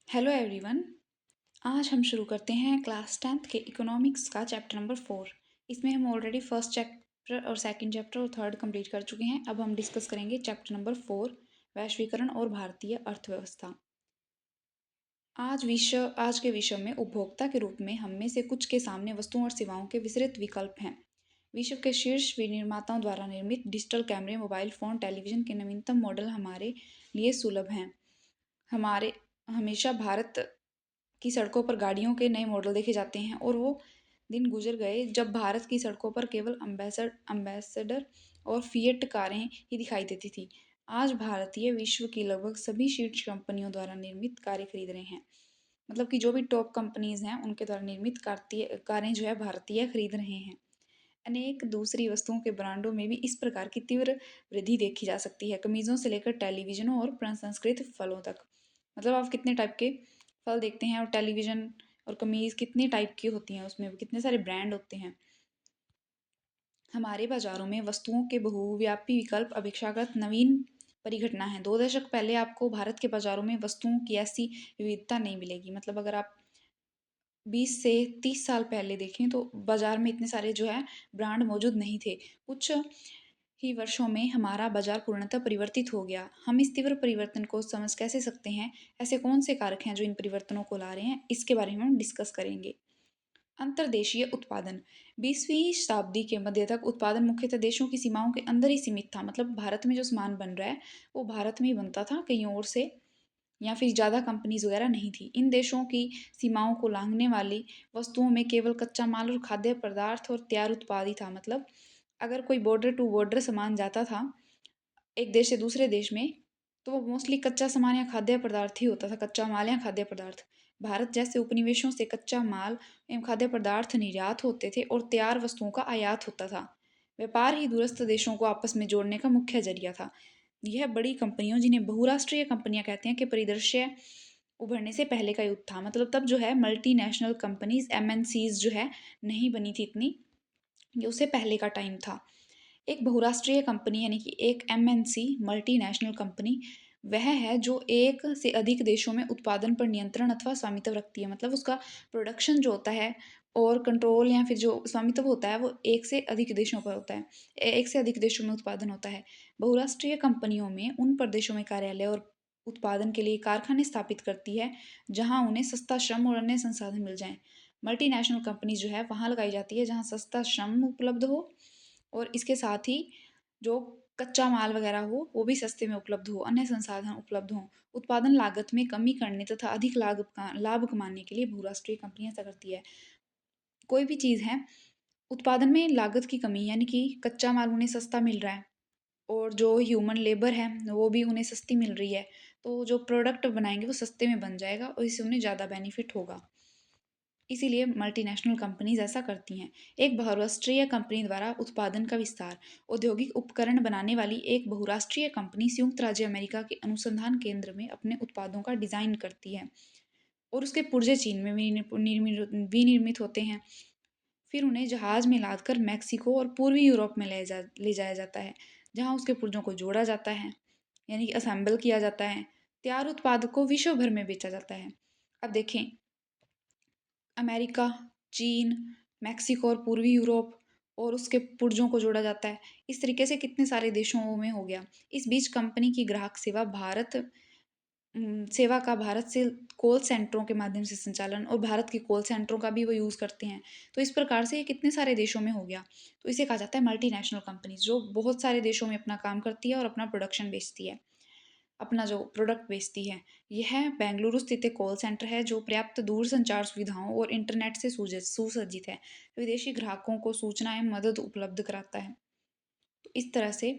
Hello everyone. आज हम शुरू करते हैं क्लास 10th के इकोनॉमिक्स का चैप्टर नंबर 4। इसमें हम ऑलरेडी फर्स्ट चैप्टर और सेकंड चैप्टर और थर्ड कंप्लीट कर चुके हैं। अब हम डिस्कस करेंगे चैप्टर नंबर 4, वैश्वीकरण और भारतीय अर्थव्यवस्था। आज के विश्व में उपभोक्ता के रूप में हम में से कुछ के सामने वस्तुओं और सेवाओं के विस्तृत विकल्प हैं। विश्व के शीर्ष विनिर्माताओं द्वारा निर्मित डिजिटल कैमरे, मोबाइल फ़ोन, टेलीविज़न के नवीनतम मॉडल हमारे लिए सुलभ हैं। हमारे हमेशा भारत की सड़कों पर गाड़ियों के नए मॉडल देखे जाते हैं और वो दिन गुजर गए जब भारत की सड़कों पर केवल अम्बेसडर और फिएट कारें ही दिखाई देती थी। आज भारतीय विश्व की लगभग सभी शीर्ष कंपनियों द्वारा निर्मित कारें खरीद रहे हैं। मतलब कि जो भी टॉप कंपनीज हैं उनके द्वारा निर्मित कारें जो है भारतीय खरीद रहे हैं। अनेक दूसरी वस्तुओं के ब्रांडों में भी इस प्रकार की तीव्र वृद्धि देखी जा सकती है, कमीजों से लेकर टेलीविजनों और प्रसंस्कृत फलों तक। मतलब आप कितने टाइप के फल देखते हैं और टेलीविजन और कमीज कितनी टाइप की होती हैं, उसमें भी कितने सारे ब्रांड होते हैं। हमारे बाजारों में वस्तुओं के बहुव्यापी विकल्प अपेक्षाकृत नवीन परिघटना है। 2 दशक पहले आपको भारत के बाजारों में वस्तुओं की ऐसी विविधता नहीं मिलेगी। मतलब अगर आप 20 से 30 साल पहले देखें तो बाजार में इतने सारे जो है ब्रांड मौजूद नहीं थे। कुछ ही वर्षों में हमारा बाजार पूर्णतः परिवर्तित हो गया। हम इस तीव्र परिवर्तन को समझ कैसे सकते हैं? ऐसे कौन से कारक हैं जो इन परिवर्तनों को ला रहे हैं? इसके बारे में हम डिस्कस करेंगे। अंतर्देशीय उत्पादन। 20वीं शताब्दी के मध्य तक उत्पादन मुख्यतः देशों की सीमाओं के अंदर ही सीमित था। मतलब भारत में जो सामान बन रहा है वो भारत में ही बनता था, कहीं और से या फिर ज़्यादा कंपनीज वगैरह नहीं थी। इन देशों की सीमाओं को लांघने वाली वस्तुओं में केवल कच्चा माल और खाद्य पदार्थ और तैयार उत्पाद ही था। मतलब अगर कोई बॉर्डर टू बॉर्डर सामान जाता था एक देश से दूसरे देश में, तो वो मोस्टली कच्चा सामान या खाद्य पदार्थ ही होता था, कच्चा माल या खाद्य पदार्थ। भारत जैसे उपनिवेशों से कच्चा माल एवं खाद्य पदार्थ निर्यात होते थे और तैयार वस्तुओं का आयात होता था। व्यापार ही दूरस्थ देशों को आपस में जोड़ने का मुख्य जरिया था। यह बड़ी कंपनियों, जिन्हें बहुराष्ट्रीय कंपनियां कहते हैं, के परिदृश्य उभरने से पहले का युग था। मतलब तब जो है मल्टीनेशनल कंपनीज, एमएनसीज जो है नहीं बनी थी इतनी, ये उससे पहले का टाइम था। एक बहुराष्ट्रीय कंपनी यानी कि एक एमएनसी, मल्टीनेशनल कंपनी, वह है जो एक से अधिक देशों में उत्पादन पर नियंत्रण अथवा स्वामित्व रखती है। मतलब उसका प्रोडक्शन जो होता है और कंट्रोल या फिर जो स्वामित्व होता है वो एक से अधिक देशों पर होता है। एक से अधिक देशों में उत्पादन होता है। बहुराष्ट्रीय कंपनियों में उन प्रदेशों में कार्यालय और उत्पादन के लिए कारखाने स्थापित करती है जहां उन्हें सस्ता श्रम और अन्य संसाधन मिल जाएं। मल्टीनेशनल कंपनी जो है वहां लगाई जाती है जहां सस्ता श्रम उपलब्ध हो और इसके साथ ही जो कच्चा माल वगैरह हो वो भी सस्ते में उपलब्ध हो, अन्य संसाधन उपलब्ध हों। उत्पादन लागत में कमी करने तथा अधिक लाभ कमाने के लिए बहुराष्ट्रीय कंपनियां ऐसा करती है। कोई भी चीज़ है, उत्पादन में लागत की कमी यानी कि कच्चा माल उन्हें सस्ता मिल रहा है और जो ह्यूमन लेबर है वो भी उन्हें सस्ती मिल रही है, तो जो प्रोडक्ट बनाएंगे वो सस्ते में बन जाएगा और इससे उन्हें ज़्यादा बेनिफिट होगा। इसीलिए मल्टीनेशनल कंपनीज ऐसा करती हैं। एक बहुराष्ट्रीय कंपनी द्वारा उत्पादन का विस्तार। औद्योगिक उपकरण बनाने वाली एक बहुराष्ट्रीय कंपनी संयुक्त राज्य अमेरिका के अनुसंधान केंद्र में अपने उत्पादों का डिजाइन करती है और उसके पुर्जे चीन में विनिर्मित होते हैं। फिर उन्हें जहाज में लादकर मैक्सिको और पूर्वी यूरोप में ले जाया जाता है, जहां उसके पुर्जों को जोड़ा जाता है, यानी कि असेंबल किया जाता है। तैयार उत्पाद को विश्व भर में बेचा जाता है। अब देखें, अमेरिका, चीन, मेक्सिको और पूर्वी यूरोप और उसके पुर्जों को जोड़ा जाता है। इस तरीके से कितने सारे देशों में हो गया। इस बीच कंपनी की ग्राहक सेवा का भारत से कॉल सेंटरों के माध्यम से संचालन और भारत के कॉल सेंटरों का भी वो यूज़ करते हैं। तो इस प्रकार से ये कितने सारे देशों में हो गया। तो इसे कहा जाता है मल्टीनेशनल कंपनीज, जो बहुत सारे देशों में अपना काम करती है और अपना प्रोडक्शन बेचती है, अपना जो प्रोडक्ट बेचती है। यह बेंगलुरु स्थित एक कॉल सेंटर है जो पर्याप्त दूरसंचार सुविधाओं और इंटरनेट से सुसज्जित है। विदेशी ग्राहकों को सूचना एवं मदद उपलब्ध कराता है। तो इस तरह से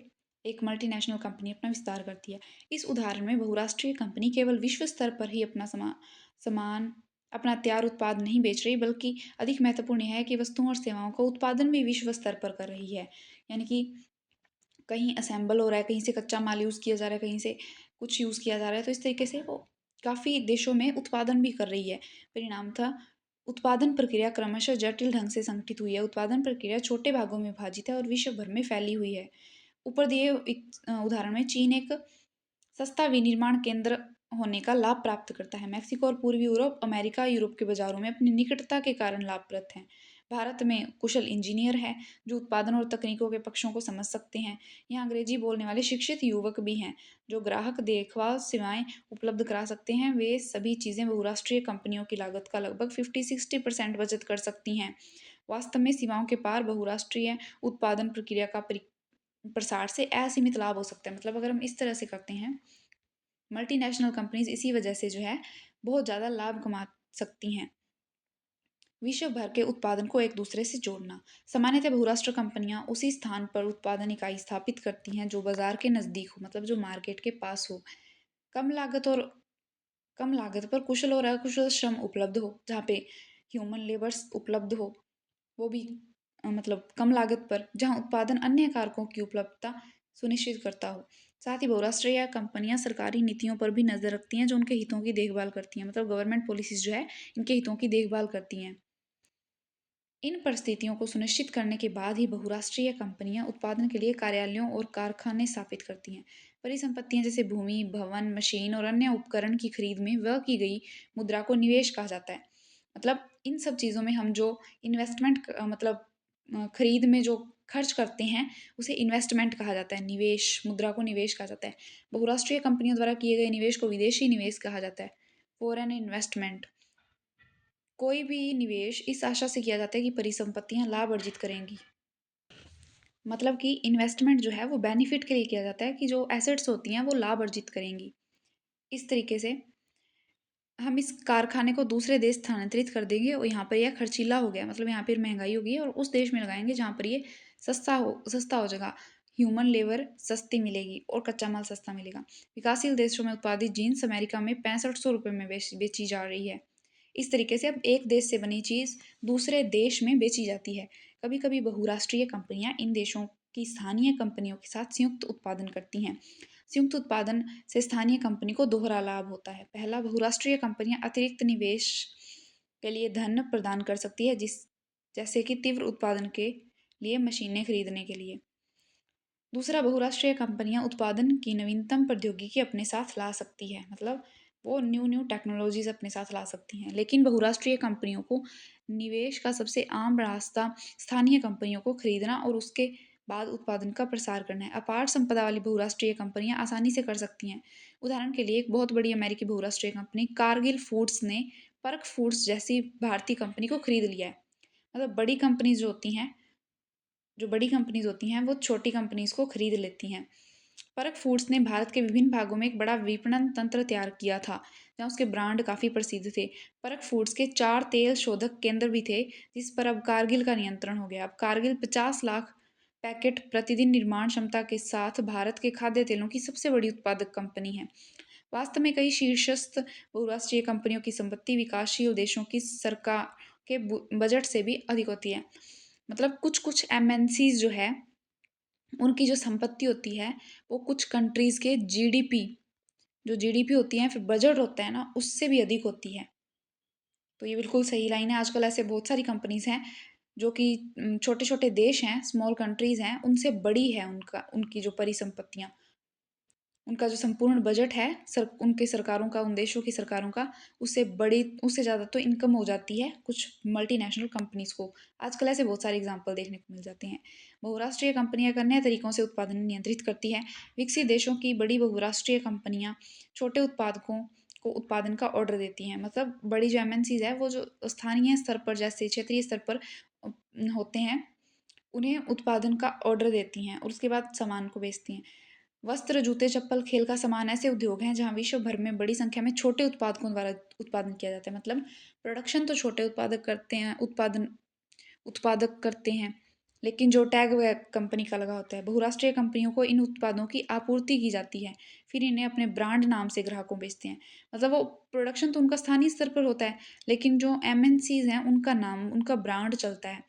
एक मल्टीनेशनल कंपनी अपना विस्तार करती है। इस उदाहरण में बहुराष्ट्रीय कंपनी केवल विश्व स्तर पर ही अपना सामान अपना तैयार उत्पाद नहीं बेच रही, बल्कि अधिक महत्वपूर्ण यह है कि वस्तुओं और सेवाओं का उत्पादन भी विश्व स्तर पर कर रही है। यानी कि कहीं असेंबल हो रहा है, कहीं से कच्चा माल यूज़ किया जा रहा है, कहीं से कुछ यूज़ किया जा रहा है, तो इस तरीके से वो काफ़ी देशों में उत्पादन भी कर रही है। परिणाम था, उत्पादन प्रक्रिया क्रमशः जटिल ढंग से संगठित हुई है। उत्पादन प्रक्रिया छोटे भागों में विभाजित है और विश्व भर में फैली हुई है। ऊपर दिए एक उदाहरण में चीन एक सस्ता विनिर्माण केंद्र होने का लाभ प्राप्त करता है। मेक्सिको और पूर्वी यूरोप, अमेरिका, यूरोप के बाजारों में अपनी निकटता के कारण लाभप्रद हैं। भारत में कुशल इंजीनियर हैं जो उत्पादन और तकनीकों के पक्षों को समझ सकते हैं। यहाँ अंग्रेजी बोलने वाले शिक्षित युवक भी हैं जो ग्राहक देखभाल सेवाएं उपलब्ध करा सकते हैं। वे सभी चीज़ें बहुराष्ट्रीय कंपनियों की लागत का लगभग 50-60% बचत कर सकती हैं। वास्तव में सीमाओं के पार बहुराष्ट्रीय उत्पादन प्रक्रिया का प्रसार से असीमित लाभ हो सकता है। मतलब अगर हम इस तरह से करते हैं, मल्टीनेशनल कंपनीज इसी वजह से जो है बहुत ज़्यादा लाभ कमा सकती हैं। विश्व भर के उत्पादन को एक दूसरे से जोड़ना। सामान्यतः बहुराष्ट्र कंपनियां उसी स्थान पर उत्पादन इकाई स्थापित करती हैं जो बाजार के नज़दीक हो, मतलब जो मार्केट के पास हो। कम लागत और कम लागत पर कुशल और अकुशल श्रम उपलब्ध हो, जहाँ पे ह्यूमन लेबर्स उपलब्ध हो, वो भी मतलब कम लागत पर, जहाँ उत्पादन अन्य कारकों की उपलब्धता सुनिश्चित करता हो। साथ ही बहुराष्ट्रीय कंपनियां सरकारी नीतियों पर भी नज़र रखती हैं जो उनके हितों की देखभाल करती हैं, मतलब गवर्नमेंट पॉलिसीज जो है इनके हितों की देखभाल करती हैं। इन परिस्थितियों को सुनिश्चित करने के बाद ही बहुराष्ट्रीय कंपनियां उत्पादन के लिए कार्यालयों और कारखाने स्थापित करती हैं। परिसंपत्तियां जैसे भूमि, भवन, मशीन और अन्य उपकरण की खरीद में व्यय की गई मुद्रा को निवेश कहा जाता है। मतलब इन सब चीज़ों में हम जो इन्वेस्टमेंट मतलब खरीद में जो खर्च करते हैं उसे इन्वेस्टमेंट कहा जाता है। निवेश मुद्रा को निवेश कहा जाता है। बहुराष्ट्रीय कंपनियों द्वारा किए गए निवेश को विदेशी निवेश कहा जाता है, फॉरेन इन्वेस्टमेंट। कोई भी निवेश इस आशा से किया जाता है कि परिसंपत्तियां लाभ अर्जित करेंगी। मतलब कि इन्वेस्टमेंट जो है वो बेनिफिट के लिए किया जाता है कि जो एसेट्स होती हैं वो लाभ अर्जित करेंगी। इस तरीके से हम इस कारखाने को दूसरे देश स्थानांतरित कर देंगे और यहाँ पर यह खर्चीला हो गया, मतलब यहाँ पर महंगाई होगी और उस देश में लगाएंगे जहाँ पर ये सस्ता हो जाएगा। ह्यूमन लेबर सस्ती मिलेगी और कच्चा माल सस्ता मिलेगा। विकासशील देशों में उत्पादित जीन्स अमेरिका में 6500 रुपये में बेची जा रही है। इस तरीके से अब एक देश से बनी चीज़ दूसरे देश में बेची जाती है। कभी कभी बहुराष्ट्रीय कंपनियां इन देशों की स्थानीय कंपनियों के साथ संयुक्त उत्पादन करती हैं। संयुक्त उत्पादन से स्थानीय कंपनी को दोहरा लाभ होता है। पहला, बहुराष्ट्रीय कंपनियां अतिरिक्त निवेश के लिए धन प्रदान कर सकती है, जिस जैसे कि तीव्र उत्पादन के लिए मशीनें खरीदने के लिए। दूसरा, बहुराष्ट्रीय कंपनियां उत्पादन की नवीनतम प्रौद्योगिकी अपने साथ ला सकती है, मतलब वो न्यू न्यू टेक्नोलॉजीज अपने साथ ला सकती हैं। लेकिन बहुराष्ट्रीय कंपनियों को निवेश का सबसे आम रास्ता स्थानीय कंपनियों को खरीदना और उसके बाद उत्पादन का प्रसार करना है। अपार संपदा वाली बहुराष्ट्रीय कंपनियां आसानी से कर सकती हैं। उदाहरण के लिए एक बहुत बड़ी अमेरिकी बहुराष्ट्रीय कंपनी कारगिल फूड्स ने पर्क फूड्स जैसी भारतीय कंपनी को खरीद लिया है। मतलब जो बड़ी कंपनीज होती हैं वो छोटी कंपनीज को खरीद लेती हैं। परक फूड्स ने भारत के विभिन्न भागों में एक बड़ा विपणन तंत्र तैयार किया था जहाँ उसके ब्रांड काफ़ी प्रसिद्ध थे। परक फूड्स के 4 तेल शोधक केंद्र भी थे जिस पर अब कारगिल का नियंत्रण हो गया। अब कारगिल 50 लाख पैकेट प्रतिदिन निर्माण क्षमता के साथ भारत के खाद्य तेलों की सबसे बड़ी उत्पादक कंपनी है। वास्तव में कई शीर्षस्थ बहुराष्ट्रीय कंपनियों की संपत्ति विकासशील देशों की सरकार के बजट से भी अधिक होती है। मतलब कुछ कुछ एमएनसीज जो है उनकी जो संपत्ति होती है वो कुछ कंट्रीज़ के जीडीपी, जो जीडीपी होती है फिर बजट होता है ना उससे भी अधिक होती है। तो ये बिल्कुल सही लाइन है। आजकल ऐसे बहुत सारी कंपनीज़ हैं जो कि छोटे छोटे देश हैं, स्मॉल कंट्रीज़ हैं, उनसे बड़ी है उनकी जो परिसंपत्तियाँ, उनका जो संपूर्ण बजट है उनके सरकारों का, उन देशों की सरकारों का, उससे ज़्यादा तो इनकम हो जाती है कुछ मल्टीनेशनल कंपनीज को। आजकल ऐसे बहुत सारे एग्जाम्पल देखने को मिल जाते हैं। बहुराष्ट्रीय कंपनियां नए तरीकों से उत्पादन नियंत्रित करती है। विकसित देशों की बड़ी बहुराष्ट्रीय कंपनियां छोटे उत्पादकों को उत्पादन का ऑर्डर देती हैं। मतलब बड़ी जो एमएनसीज है वो जो स्थानीय स्तर पर जैसे क्षेत्रीय स्तर पर होते हैं उन्हें उत्पादन का ऑर्डर देती हैं और उसके बाद सामान को बेचती हैं। वस्त्र, जूते, चप्पल, खेल का सामान ऐसे उद्योग हैं जहां विश्व भर में बड़ी संख्या में छोटे उत्पादकों द्वारा उत्पादन किया जाता है। मतलब प्रोडक्शन तो छोटे उत्पादक करते हैं, लेकिन जो टैग वह कंपनी का लगा होता है। बहुराष्ट्रीय कंपनियों को इन उत्पादों की आपूर्ति की जाती है, फिर इन्हें अपने ब्रांड नाम से ग्राहकों बेचते हैं। मतलब वो प्रोडक्शन तो उनका स्थानीय स्तर पर होता है, लेकिन जो एमएनसीज हैं उनका नाम, उनका ब्रांड चलता है।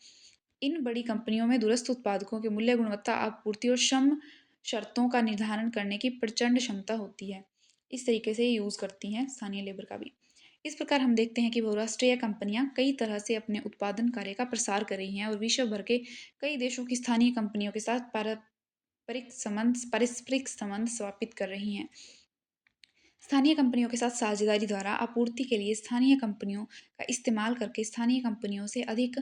इन बड़ी कंपनियों में दूरस्थ उत्पादकों के मूल्य, गुणवत्ता, आपूर्ति और श्रम शर्तों का निर्धारण करने की प्रचंड क्षमता होती है। इस तरीके से यूज़ करती हैं स्थानीय लेबर का भी। इस प्रकार हम देखते हैं कि बहुराष्ट्रीय कंपनियां कई तरह से अपने उत्पादन कार्य का प्रसार कर रही हैं और विश्व भर के कई देशों की स्थानीय कंपनियों के साथ पारस्परिक संबंध स्थापित कर रही हैं। स्थानीय कंपनियों के साथ साझेदारी द्वारा आपूर्ति के लिए स्थानीय कंपनियों का इस्तेमाल करके स्थानीय कंपनियों से अधिक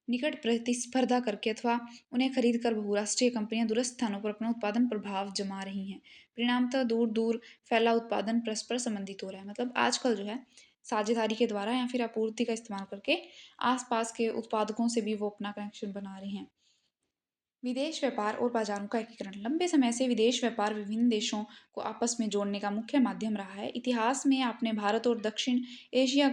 निकट प्रतिस्पर्धा करके अथवा उन्हें खरीद कर बहुराष्ट्रीय कंपनियां दूरस्थ स्थानों पर अपना उत्पादन प्रभाव जमा रही हैं। परिणामतः दूर दूर फैला उत्पादन परस्पर संबंधित हो रहा है। मतलब आजकल जो है साझेदारी के द्वारा या फिर आपूर्ति का इस्तेमाल करके आसपास के उत्पादकों से भी वो अपना कनेक्शन बना रहे हैं। विदेश व्यापार और बाजारों का एकीकरण। लंबे समय से विदेश व्यापार विभिन्न देशों को आपस में जोड़ने का मुख्य माध्यम रहा है। इतिहास में आपने भारत और दक्षिण एशिया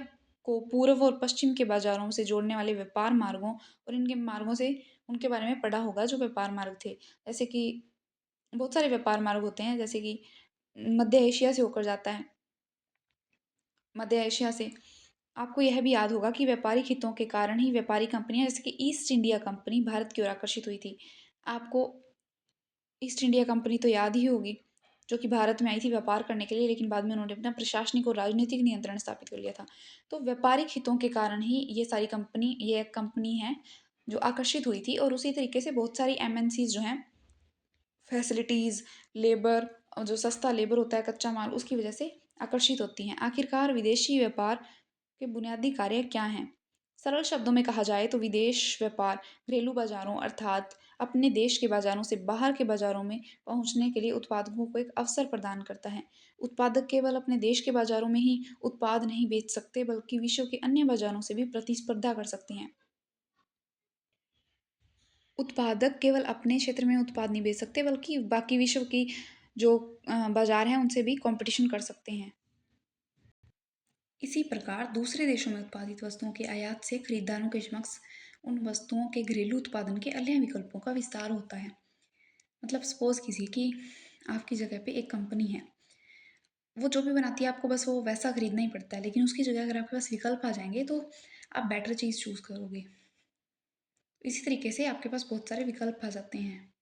को पूर्व और पश्चिम के बाजारों से जोड़ने वाले व्यापार मार्गों और इनके मार्गों से उनके बारे में पढ़ा होगा जो व्यापार मार्ग थे। जैसे कि बहुत सारे व्यापार मार्ग होते हैं, जैसे कि मध्य एशिया से होकर जाता है। मध्य एशिया से आपको यह भी याद होगा कि व्यापारिक हितों के कारण ही व्यापारी कंपनियां जैसे कि ईस्ट इंडिया कंपनी भारत की ओर आकर्षित हुई थी। आपको ईस्ट इंडिया कंपनी तो याद ही होगी, जो कि भारत में आई थी व्यापार करने के लिए, लेकिन बाद में उन्होंने अपना प्रशासनिक और राजनीतिक नियंत्रण स्थापित कर लिया था। तो व्यापारिक हितों के कारण ही ये कंपनी है जो आकर्षित हुई थी, और उसी तरीके से बहुत सारी एमएनसीज जो हैं फैसिलिटीज़, लेबर, जो सस्ता लेबर होता है, कच्चा माल, उसकी वजह से आकर्षित होती हैं। आखिरकार विदेशी व्यापार के बुनियादी कार्य क्या हैं? सरल शब्दों में कहा जाए तो विदेश व्यापार घरेलू बाजारों अर्थात अपने देश के बाजारों से बाहर के बाजारों में पहुंचने के लिए उत्पादकों को एक अवसर प्रदान करता है। उत्पादक केवल अपने देश के बाजारों में ही उत्पाद नहीं बेच सकते, बल्कि विश्व के अन्य बाजारों से भी प्रतिस्पर्धा कर सकते हैं। उत्पादक केवल अपने क्षेत्र में उत्पाद नहीं बेच सकते, बल्कि बाकी विश्व की जो बाजार हैं उनसे भी कंपटीशन कर सकते हैं। इसी प्रकार दूसरे देशों में उत्पादित वस्तुओं के आयात से खरीदारों के समक्ष उन वस्तुओं के घरेलू उत्पादन के अन्य विकल्पों का विस्तार होता है। मतलब सपोज कीजिए कि आपकी जगह पे एक कंपनी है, वो जो भी बनाती है आपको बस वो वैसा खरीदना ही पड़ता है, लेकिन उसकी जगह अगर आपके पास विकल्प आ जाएंगे तो आप बेटर चीज़ चूज़ करोगे। इसी तरीके से आपके पास बहुत सारे विकल्प आ जाते हैं।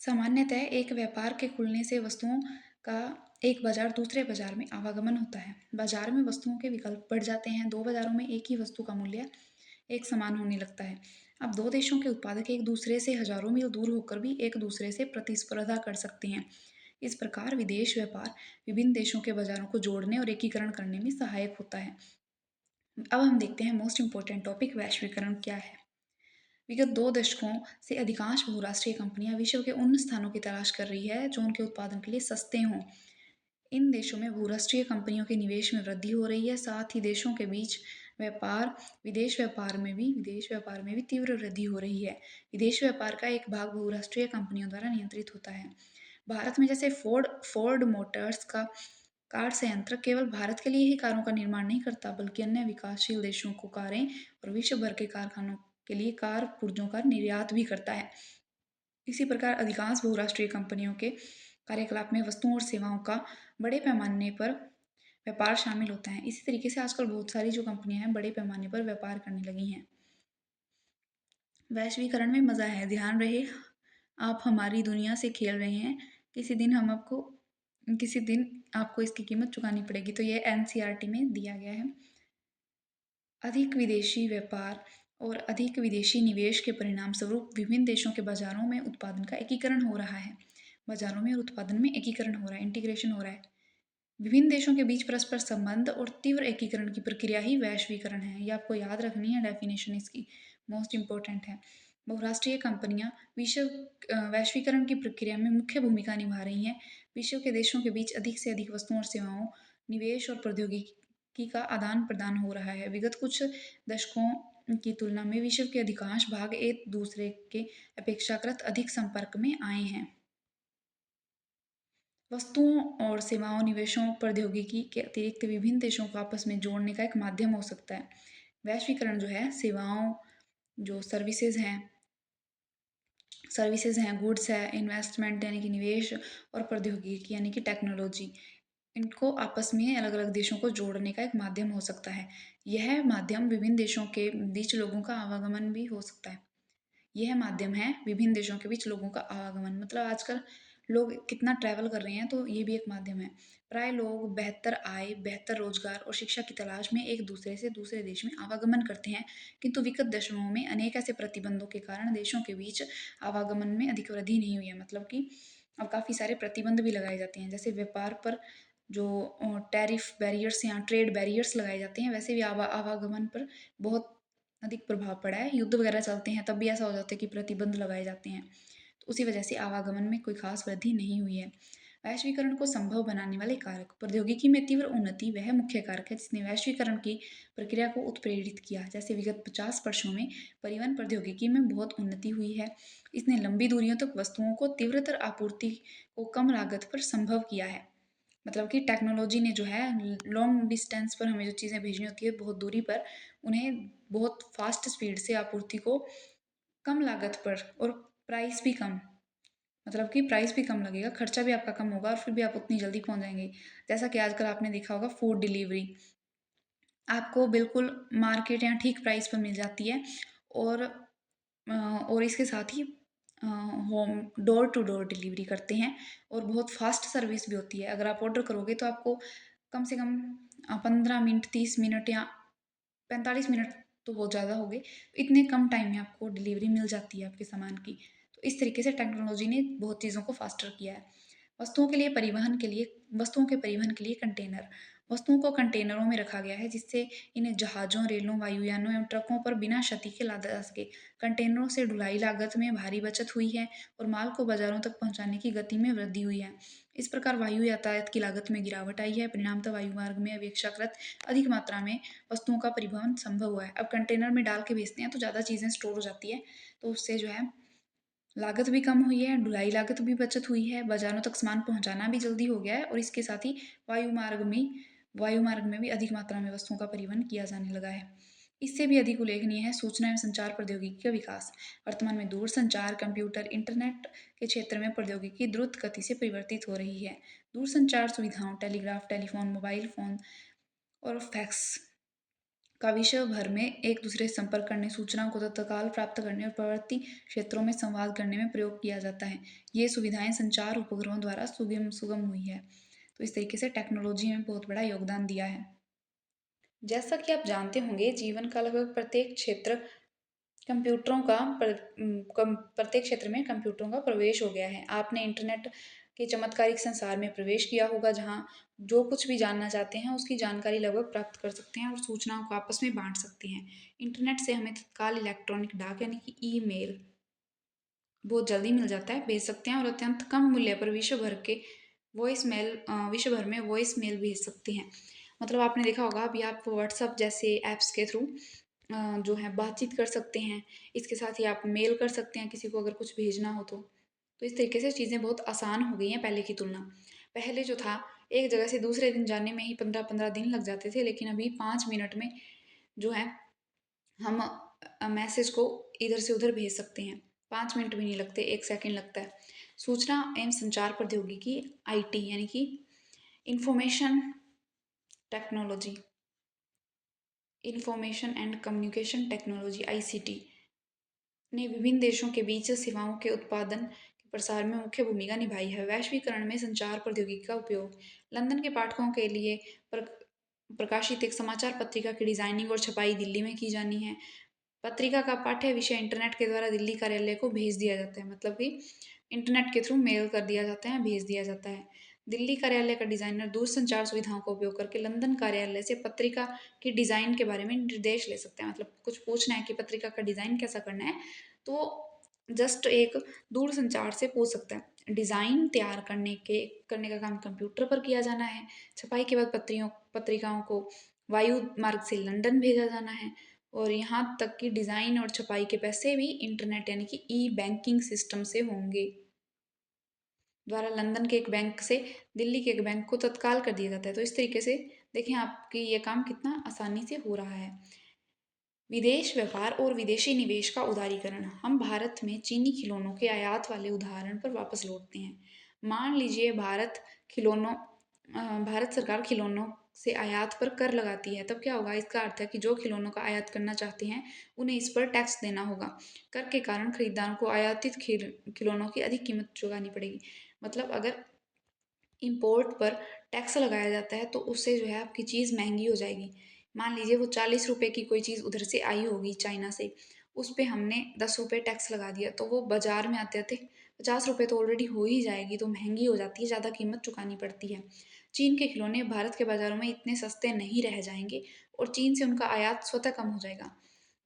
सामान्यतः एक व्यापार के खुलने से वस्तुओं का एक बाजार दूसरे बाजार में आवागमन होता है। बाजार में वस्तुओं के विकल्प बढ़ जाते हैं। दो बाजारों में एक ही वस्तु का मूल्य एक समान होने लगता है। अब दो देशों के उत्पादक एक दूसरे से हजारों मील दूर होकर भी एक दूसरे से प्रतिस्पर्धा कर सकते हैं। इस प्रकार विदेश व्यापार विभिन्न देशों के बाजारों को जोड़ने और एकीकरण करने में सहायक होता है। अब हम देखते हैं मोस्ट इम्पोर्टेंट टॉपिक, वैश्वीकरण क्या है। विगत 2 दशकों से अधिकांश बहुराष्ट्रीय कंपनियां विश्व के उन स्थानों की तलाश कर रही है जो उनके उत्पादन के लिए सस्ते हों। इन देशों में बहुराष्ट्रीय कंपनियों के निवेश में वृद्धि हो रही है, साथ ही देशों के बीच व्यापार विदेश व्यापार में भी तीव्र वृद्धि हो रही है। विदेश व्यापार का एक भाग बहुराष्ट्रीय कंपनियों द्वारा नियंत्रित होता है। भारत में जैसे फोर्ड फोर्ड मोटर्स का कार संयंत्र केवल भारत के लिए ही कारों का निर्माण नहीं करता, बल्कि अन्य विकासशील देशों को कारें और विश्व भर के कारखानों के लिए कार पुर्जों का निर्यात भी करता है। इसी प्रकार अधिकांश बहुराष्ट्रीय कंपनियों के कार्यकलाप में वस्तुओं और सेवाओं का बड़े पैमाने पर व्यापार शामिल होता है। इसी तरीके से आजकल बहुत सारी जो कंपनियां हैं बड़े पैमाने पर व्यापार करने लगी हैं। वैश्वीकरण में मज़ा है, ध्यान रहे आप हमारी दुनिया से खेल रहे हैं। किसी दिन आपको इसकी कीमत चुकानी पड़ेगी। तो ये एनसीईआरटी में दिया गया है। अधिक विदेशी व्यापार और अधिक विदेशी निवेश के परिणाम स्वरूप विभिन्न देशों के बाजारों में उत्पादन का एकीकरण हो रहा है। बाजारों में और उत्पादन में एकीकरण हो रहा है, इंटीग्रेशन हो रहा है। विभिन्न देशों के बीच परस्पर संबंध और तीव्र एकीकरण की प्रक्रिया ही वैश्वीकरण है। ये आपको याद रखनी है, डेफिनेशन इसकी मोस्ट इंपॉर्टेंट है। बहुराष्ट्रीय कंपनियां वैश्वीकरण की प्रक्रिया में मुख्य भूमिका निभा रही हैं। विश्व के देशों के बीच अधिक से अधिक वस्तुओं और सेवाओं, निवेश और प्रौद्योगिकी का आदान प्रदान हो रहा है। विगत कुछ दशकों की तुलना में विश्व के अधिकांश भाग एक दूसरे के अपेक्षाकृत अधिक संपर्क में आए हैं। वस्तुओं और सेवाओं, निवेशों, प्रौद्योगिकी के अतिरिक्त विभिन्न देशों को आपस में जोड़ने का एक माध्यम हो सकता है। वैश्वीकरण जो है सेवाओं, जो सर्विसेज हैं, गुड्स है, इन्वेस्टमेंट यानी कि निवेश, और प्रौद्योगिकी यानी कि टेक्नोलॉजी, इनको आपस में अलग अलग देशों को जोड़ने का एक माध्यम हो सकता है। यह माध्यम विभिन्न देशों के बीच लोगों का आवागमन भी हो सकता है। यह माध्यम है विभिन्न देशों के बीच लोगों का आवागमन, मतलब आजकल लोग कितना ट्रैवल कर रहे हैं, तो ये भी एक माध्यम है। प्राय लोग बेहतर आय, बेहतर रोजगार और शिक्षा की तलाश में एक दूसरे से दूसरे देश में आवागमन करते हैं, किंतु विगत दशकों में अनेक ऐसे प्रतिबंधों के कारण देशों के बीच आवागमन में अधिक वृद्धि नहीं हुई है। मतलब कि अब काफ़ी सारे प्रतिबंध भी लगाए जाते हैं, जैसे व्यापार पर जो टैरिफ बैरियर्स या ट्रेड बैरियर्स लगाए जाते हैं, वैसे भी आवागमन पर बहुत अधिक प्रभाव पड़ा है। युद्ध वगैरह चलते हैं तब भी ऐसा हो जाता है कि प्रतिबंध लगाए जाते हैं, तो उसी वजह से आवागमन में कोई खास वृद्धि नहीं हुई है। वैश्वीकरण को संभव बनाने वाले कारक। प्रौद्योगिकी में तीव्र उन्नति वह मुख्य कारक है जिसने वैश्वीकरण की प्रक्रिया को उत्प्रेरित किया। जैसे विगत 50 वर्षों में परिवहन प्रौद्योगिकी में बहुत उन्नति हुई है। इसने लंबी दूरियों तक वस्तुओं को तीव्रतर आपूर्ति को कम लागत पर संभव किया है। मतलब कि टेक्नोलॉजी ने जो है लॉन्ग डिस्टेंस पर हमें जो चीज़ें भेजनी होती है बहुत दूरी पर, उन्हें बहुत फास्ट स्पीड से आपूर्ति को कम लागत पर और प्राइस भी कम, मतलब कि प्राइस भी कम लगेगा, खर्चा भी आपका कम होगा और फिर भी आप उतनी जल्दी पहुंच जाएंगे। जैसा कि आजकल आपने देखा होगा फूड डिलीवरी आपको बिल्कुल मार्केट या ठीक प्राइस पर मिल जाती है, और और इसके साथ ही home door to door delivery करते हैं और बहुत फास्ट सर्विस भी होती है। अगर आप ऑर्डर करोगे तो आपको कम से कम 15 मिनट 30 मिनट या 45 मिनट तो बहुत ज़्यादा हो गए, इतने कम टाइम में आपको डिलीवरी मिल जाती है आपके सामान की। तो इस तरीके से टेक्नोलॉजी ने बहुत चीज़ों को फास्टर किया है। वस्तुओं के परिवहन के लिए कंटेनर। वस्तुओं को कंटेनरों में रखा गया है जिससे इन्हें जहाज़ों, रेलों, वायुयानों एवं ट्रकों पर बिना क्षति के लादा जा सके। कंटेनरों से ढुलाई लागत में भारी बचत हुई है और माल को बाजारों तक पहुंचाने की गति में वृद्धि हुई है। इस प्रकार वायु यातायात की लागत में गिरावट आई है। परिणामतः वायु मार्ग में अपेक्षाकृत अधिक मात्रा में वस्तुओं का परिवहन संभव हुआ है। अब कंटेनर में डाल के भेजते हैं तो ज़्यादा चीज़ें स्टोर हो जाती है, तो उससे जो है लागत भी कम हुई है, ढुलाई लागत भी बचत हुई है, बाजारों तक सामान पहुंचाना भी जल्दी हो गया है और इसके साथ ही वायु मार्ग में वायु मार्ग में भी अधिक मात्रा में वस्तुओं का परिवहन किया जाने लगा है। इससे भी अधिक उल्लेखनीय है सूचना एवं संचार प्रौद्योगिकी का विकास। वर्तमान में दूर संचार, कंप्यूटर, इंटरनेट के क्षेत्र में प्रौद्योगिकी द्रुत गति से परिवर्तित हो रही है। दूर संचार सुविधाओं, टेलीग्राफ, टेलीफोन, मोबाइल फोन और फैक्स का विश्व भर में एक दूसरे से संपर्क करने, सूचनाओं को तत्काल प्राप्त करने और प्रवृत्ति क्षेत्रों में संवाद करने में प्रयोग किया जाता है। ये सुविधाएं संचार उपग्रहों द्वारा सुगम हुई है। तो इस तरीके से टेक्नोलॉजी में बहुत बड़ा योगदान दिया है। जैसा कि आप जानते होंगे जीवन का लगभग प्रत्येक क्षेत्र कंप्यूटरों का प्रत्येक क्षेत्र में कंप्यूटरों का प्रवेश हो गया है। आपने इंटरनेट के चमत्कारिक संसार में प्रवेश किया होगा जहाँ जो कुछ भी जानना चाहते हैं उसकी जानकारी लगभग प्राप्त कर सकते हैं और सूचनाओं को आपस में बांट सकते हैं। इंटरनेट से हमें तत्काल इलेक्ट्रॉनिक डाक यानी कि ईमेल बहुत जल्दी मिल जाता है, भेज सकते हैं और अत्यंत कम मूल्य पर विश्व भर में वॉइस मेल भेज सकते हैं। मतलब आपने देखा होगा अभी आप व्हाट्सअप जैसे ऐप्स के थ्रू जो है बातचीत कर सकते हैं। इसके साथ ही आप मेल कर सकते हैं किसी को अगर कुछ भेजना हो तो इस तरीके से चीज़ें बहुत आसान हो गई हैं पहले की तुलना। पहले जो था एक जगह से दूसरे दिन जाने में ही 15-15 दिन लग जाते थे, लेकिन अभी 5 मिनट में जो है हम मैसेज को इधर से उधर भेज सकते हैं। 5 मिनट भी नहीं लगते, 1 सेकंड लगता है। सूचना एवं संचार प्रौद्योगिकी आईटी यानी कि information technology information and communication technology ICT ने विभिन्न देशों के बीच सेवाओं के उत्पादन के प्रसार में मुख्य भूमिका निभाई है। वैश्वीकरण में संचार प्रौद्योगिकी का उपयोग। लंदन के पाठकों के लिए प्रकाशित एक समाचार पत्रिका की डिजाइनिंग और छपाई दिल्ली में की जानी है। पत्रिका का पाठ्य विषय इंटरनेट के द्वारा दिल्ली कार्यालय को भेज दिया जाता है, मतलब कि इंटरनेट के थ्रू मेल कर दिया जाता है, भेज दिया जाता है। दिल्ली कार्यालय का डिजाइनर दूरसंचार सुविधाओं का उपयोग करके लंदन कार्यालय से पत्रिका की डिजाइन के बारे में निर्देश ले सकते हैं। मतलब कुछ पूछना है कि पत्रिका का डिजाइन कैसा करना है तो जस्ट एक दूरसंचार से पूछ सकता है। डिजाइन तैयार करने का काम कंप्यूटर पर किया जाना है। छपाई के बाद पत्रिकाओं को वायु मार्ग से लंदन भेजा जाना है और यहाँ तक कि डिजाइन और छपाई के पैसे भी इंटरनेट यानी कि ई बैंकिंग सिस्टम से होंगे। द्वारा लंदन के एक बैंक से दिल्ली के एक बैंक को तत्काल कर दिया जाता है। तो इस तरीके से देखें आपकी ये काम कितना आसानी से हो रहा है। विदेश व्यापार और विदेशी निवेश का उदारीकरण। हम भारत में चीनी खिलौनों के आयात वाले उदाहरण पर वापस लौटते हैं। मान लीजिए भारत सरकार खिलौनों से आयात पर कर लगाती है, तब क्या होगा? इसका अर्थ है कि जो खिलौनों का आयात करना चाहते हैं उन्हें इस पर टैक्स देना होगा। कर के कारण खरीदारों को आयातित खिलौनों की अधिक कीमत चुकानी पड़ेगी। मतलब अगर इम्पोर्ट पर टैक्स लगाया जाता है तो उससे जो है आपकी चीज़ महंगी हो जाएगी। मान लीजिए वो 40 रुपये की कोई चीज़ उधर से आई होगी चाइना से, उस पर हमने 10 रुपये टैक्स लगा दिया तो वो बाजार में आते आते 50 रुपये तो ऑलरेडी हो ही जाएगी, तो महंगी हो जाती है, ज़्यादा कीमत चुकानी पड़ती है। चीन के खिलौने भारत के बाज़ारों में इतने सस्ते नहीं रह जाएँगे और चीन से उनका आयात स्वतः कम हो जाएगा।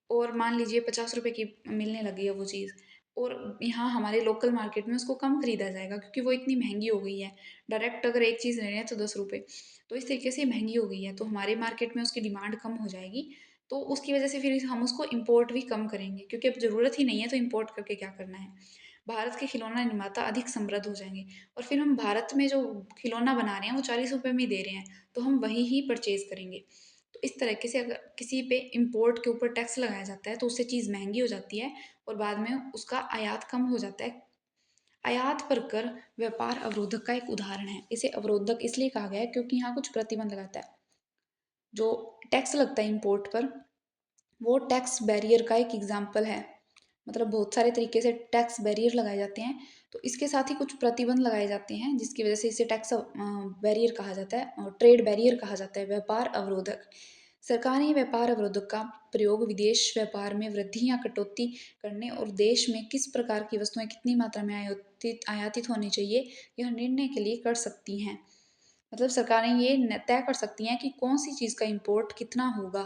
और मान लीजिए 50 रुपए की मिलने लगी है वो चीज़ और यहाँ हमारे लोकल मार्केट में उसको कम खरीदा जाएगा क्योंकि वो इतनी महंगी हो गई है। डायरेक्ट अगर एक चीज़ ले रहे हैं तो 10 रुपए, तो इस तरीके से महंगी हो गई है, तो हमारे मार्केट में उसकी डिमांड कम हो जाएगी। तो उसकी वजह से फिर हम उसको इम्पोर्ट भी कम करेंगे क्योंकि अब ज़रूरत ही नहीं है तो इम्पोर्ट करके क्या करना है। भारत के खिलौना निर्माता अधिक समृद्ध हो जाएँगे और फिर हम भारत में जो खिलौना बना रहे हैं वो 40 रुपए में ही दे रहे हैं, तो हम वही ही परचेज़ करेंगे। तो इस तरीके से अगर किसी पे इम्पोर्ट के ऊपर टैक्स लगाया जाता है तो उससे चीज़ महंगी हो जाती है और बाद में उसका आयात कम हो जाता है। आयात पर कर व्यापार अवरोधक का एक उदाहरण है। इसे अवरोधक इसलिए कहा गया है क्योंकि यहाँ कुछ प्रतिबंध लगाता है। जो टैक्स लगता है इम्पोर्ट पर, वो टैक्स बैरियर का एक एग्जाम्पल है। मतलब बहुत सारे तरीके से टैक्स बैरियर लगाए जाते हैं, तो इसके साथ ही कुछ प्रतिबंध लगाए जाते हैं जिसकी वजह से इसे टैक्स बैरियर कहा जाता है और ट्रेड बैरियर कहा जाता है, व्यापार अवरोधक। सरकारें व्यापार अवरोधक का प्रयोग विदेश व्यापार में वृद्धि या कटौती करने और देश में किस प्रकार की वस्तुएं कितनी मात्रा में आयातित आयातित होनी चाहिए, यह निर्णय के लिए कर सकती हैं। मतलब सरकारें ये तय कर सकती हैं कि कौन सी चीज़ का इम्पोर्ट कितना होगा,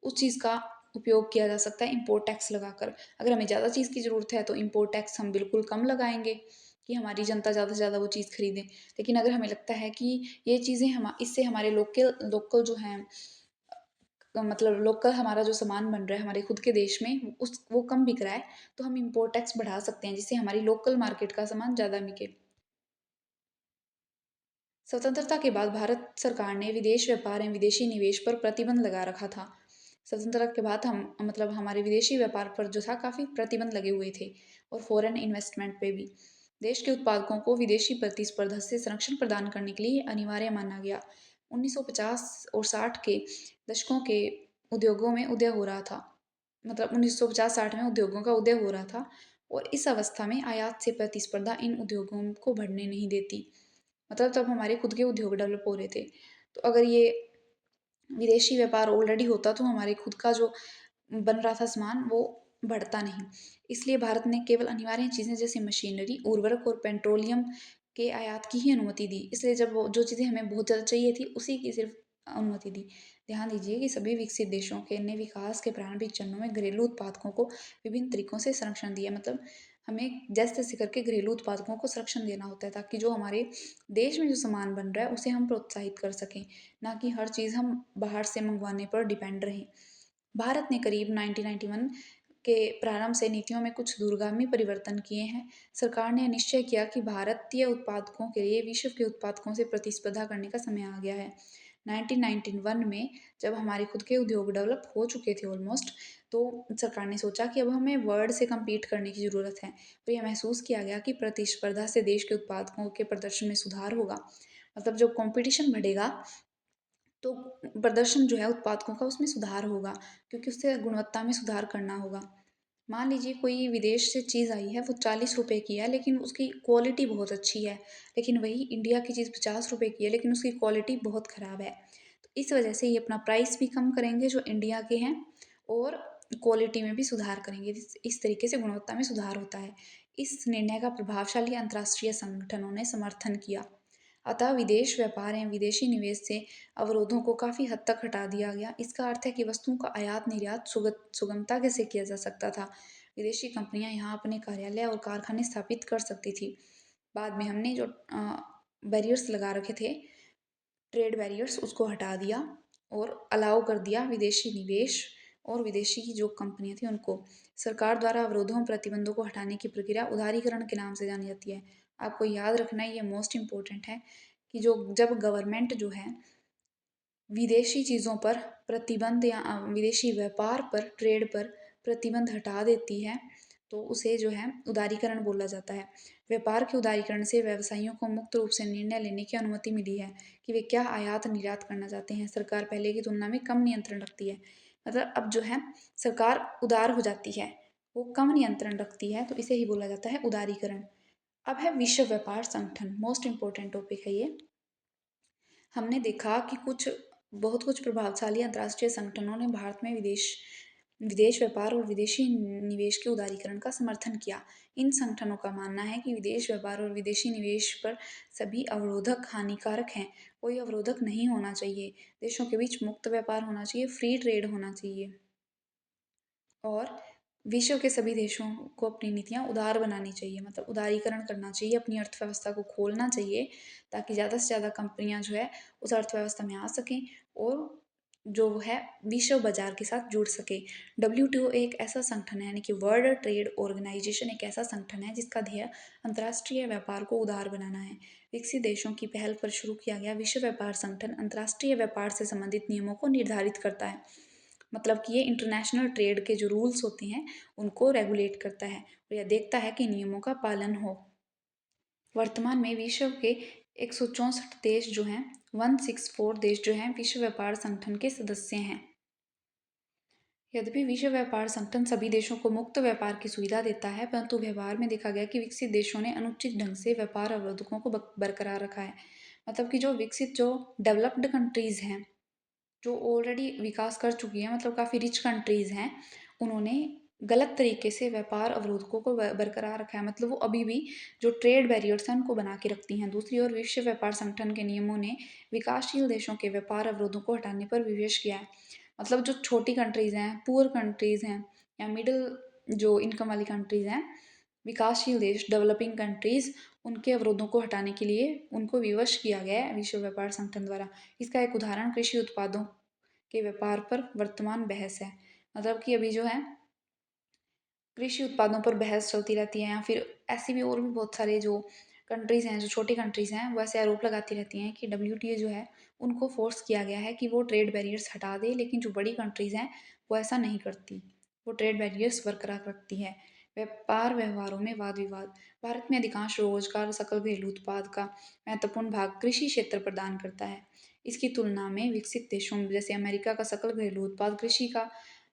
उस चीज़ का उपयोग किया जा सकता है इम्पोर्ट टैक्स लगाकर। अगर हमें ज़्यादा चीज़ की ज़रूरत है तो इम्पोर्ट टैक्स हम बिल्कुल कम लगाएंगे कि हमारी जनता ज़्यादा से ज़्यादा वो चीज़ खरीदे। लेकिन अगर हमें लगता है कि ये चीज़ें हम इससे हमारे लोकल लोकल जो हैं मतलब लोकल हमारा जो सामान बन रहा है हमारे खुद के देश में उस वो कम बिक रहा है, तो हम इम्पोर्ट टैक्स बढ़ा सकते हैं जिससे हमारी लोकल मार्केट का सामान ज़्यादा बिके। स्वतंत्रता के बाद भारत सरकार ने विदेश व्यापार एवं विदेशी निवेश पर प्रतिबंध लगा रखा था। स्वतंत्रता के बाद हम मतलब हमारे विदेशी व्यापार पर जो था काफ़ी प्रतिबंध लगे हुए थे और फॉरेन इन्वेस्टमेंट पे भी। देश के उत्पादकों को विदेशी प्रतिस्पर्धा से संरक्षण प्रदान करने के लिए अनिवार्य माना गया। 1950 और 60 के दशकों के उद्योगों में उदय हो रहा था। मतलब 1950-60 में उद्योगों का उदय हो रहा था और इस अवस्था में आयात से प्रतिस्पर्धा इन उद्योगों को बढ़ने नहीं देती। मतलब तब हमारे खुद के उद्योग डेवलप हो रहे थे। तो अगर ये विदेशी व्यापार ऑलरेडी होता तो हमारे खुद का जो बन रहा था सामान वो बढ़ता नहीं। इसलिए भारत ने केवल अनिवार्य चीज़ें जैसे मशीनरी, उर्वरक और पेट्रोलियम के आयात की ही अनुमति दी। इसलिए जब वो जो चीज़ें हमें बहुत ज़्यादा चाहिए थी उसी की सिर्फ अनुमति दी। ध्यान दीजिए कि सभी विकसित देशों के ने विकास के प्रारंभिक चरणों में घरेलू उत्पादकों को विभिन्न तरीकों से संरक्षण दिया। मतलब हमें जैसे-तैसे करके घरेलू उत्पादकों को संरक्षण देना होता है ताकि जो हमारे देश में जो सामान बन रहा है उसे हम प्रोत्साहित कर सकें, ना कि हर चीज़ हम बाहर से मंगवाने पर डिपेंड रहें। भारत ने करीब 1991 के प्रारंभ से नीतियों में कुछ दूरगामी परिवर्तन किए हैं। सरकार ने निश्चय किया कि भारतीय उत्पादकों के लिए विश्व के उत्पादकों से प्रतिस्पर्धा करने का समय आ गया है। 1991 में जब हमारे खुद के उद्योग डेवलप हो चुके थे ऑलमोस्ट, तो सरकार ने सोचा कि अब हमें वर्ल्ड से कम्पीट करने की ज़रूरत है। तो यह महसूस किया गया कि प्रतिस्पर्धा से देश के उत्पादकों के प्रदर्शन में सुधार होगा। मतलब जब कॉम्पिटिशन बढ़ेगा तो प्रदर्शन जो है उत्पादकों का उसमें सुधार होगा क्योंकि उससे गुणवत्ता में सुधार करना होगा। मान लीजिए कोई विदेश से चीज़ आई है वो 40 रुपए की है लेकिन उसकी क्वालिटी बहुत अच्छी है, लेकिन वही इंडिया की चीज़ 50 रुपए की है लेकिन उसकी क्वालिटी बहुत ख़राब है। तो इस वजह से ये अपना प्राइस भी कम करेंगे जो इंडिया के हैं और क्वालिटी में भी सुधार करेंगे। इस तरीके से गुणवत्ता में सुधार होता है। इस निर्णय का प्रभावशाली अंतर्राष्ट्रीय संगठनों ने समर्थन किया। अतः विदेश व्यापार एवं विदेशी निवेश से अवरोधों को काफ़ी हद तक हटा दिया गया। इसका अर्थ है कि वस्तुओं का आयात निर्यात सुगमता कैसे किया जा सकता था। विदेशी कंपनियां यहाँ अपने कार्यालय और कारखाने स्थापित कर सकती थी। बाद में हमने जो बैरियर्स लगा रखे थे, ट्रेड बैरियर्स, उसको हटा दिया और अलाउ कर दिया विदेशी निवेश और विदेशी की जो कंपनियां थी उनको। सरकार द्वारा अवरोधों प्रतिबंधों को हटाने की प्रक्रिया उदारीकरण के नाम से जानी जाती है। आपको याद रखना है, ये मोस्ट इम्पोर्टेंट है कि जो जब गवर्नमेंट जो है विदेशी चीज़ों पर प्रतिबंध या विदेशी व्यापार पर, ट्रेड पर प्रतिबंध हटा देती है तो उसे जो है उदारीकरण बोला जाता है। व्यापार के उदारीकरण से व्यवसायियों को मुक्त रूप से निर्णय लेने की अनुमति मिली है कि वे क्या आयात निर्यात करना चाहते हैं। सरकार पहले की तुलना में कम नियंत्रण रखती है। मतलब अब जो है सरकार उदार हो जाती है, वो कम नियंत्रण रखती है, तो इसे ही बोला जाता है उदारीकरण। अब है विश्व व्यापार संगठन, मोस्ट इम्पोर्टेंट टॉपिक है ये। हमने देखा कि बहुत कुछ प्रभावशाली अंतर्राष्ट्रीय संगठनों ने भारत में विदेश विदेश व्यापार और विदेशी निवेश के उदारीकरण का समर्थन किया। इन संगठनों का मानना है कि विदेश व्यापार और विदेशी निवेश पर सभी अवरोधक हानिकारक हैं कोई अवरोधक नहीं होना चाहिए। देशों के बीच मुक्त व्यापार होना चाहिए, फ्री ट्रेड होना चाहिए। और विश्व के सभी देशों को अपनी नीतियाँ उदार बनानी चाहिए, मतलब उदारीकरण करना चाहिए, अपनी अर्थव्यवस्था को खोलना चाहिए, ताकि ज़्यादा से ज़्यादा कंपनियाँ जो है उस अर्थव्यवस्था में आ सकें और जो है विश्व बाजार के साथ जुड़ सके। WTO एक ऐसा संगठन है, यानी कि वर्ल्ड ट्रेड ऑर्गेनाइजेशन एक ऐसा संगठन है जिसका ध्येय अंतर्राष्ट्रीय व्यापार को उदार बनाना है। विकसित देशों की पहल पर शुरू किया गया विश्व व्यापार संगठन अंतर्राष्ट्रीय व्यापार से संबंधित नियमों को निर्धारित करता है। मतलब कि ये इंटरनेशनल ट्रेड के जो रूल्स होते हैं उनको रेगुलेट करता है और यह देखता है कि नियमों का पालन हो। वर्तमान में विश्व के 164 देश जो हैं, 164 देश जो हैं विश्व व्यापार संगठन के सदस्य हैं। यद्यपि विश्व व्यापार संगठन सभी देशों को मुक्त व्यापार की सुविधा देता है, परंतु व्यवहार में देखा गया कि विकसित देशों ने अनुचित ढंग से व्यापार अवरोधकों को बरकरार रखा है। मतलब कि जो डेवलप्ड कंट्रीज़ हैं, जो ऑलरेडी विकास कर चुकी हैं, मतलब काफ़ी रिच कंट्रीज़ हैं, उन्होंने गलत तरीके से व्यापार अवरोधकों को बरकरार रखा है। मतलब वो अभी भी जो ट्रेड बैरियर्स हैं उनको बना के रखती हैं। दूसरी ओर विश्व व्यापार संगठन के नियमों ने विकासशील देशों के व्यापार अवरोधों को हटाने पर विवश किया है। मतलब जो छोटी कंट्रीज़ हैं, पुअर कंट्रीज़ हैं या मिडिल जो इनकम वाली कंट्रीज़ हैं, विकासशील देश डेवलपिंग कंट्रीज़, उनके अवरोधों को हटाने के लिए उनको विवश किया गया है विश्व व्यापार संगठन द्वारा। इसका एक उदाहरण कृषि उत्पादों के व्यापार पर वर्तमान बहस है। मतलब कि अभी जो है कृषि उत्पादों पर बहस चलती रहती है, या फिर ऐसी भी और भी बहुत सारे जो कंट्रीज़ हैं, जो छोटी कंट्रीज़ हैं, वो ऐसे आरोप लगाती रहती हैं कि WTO जो है उनको फोर्स किया गया है कि वो ट्रेड बैरियर्स हटा दे, लेकिन जो बड़ी कंट्रीज़ हैं वो ऐसा नहीं करती, वो ट्रेड बैरियर्स बरकरार रखती है। व्यापार व्यवहारों में वाद विवाद। भारत में अधिकांश रोजगार सकल घरेलू उत्पाद का महत्वपूर्ण भाग कृषि क्षेत्र प्रदान करता है। इसकी तुलना में विकसित देशों में जैसे अमेरिका का सकल घरेलू उत्पाद कृषि का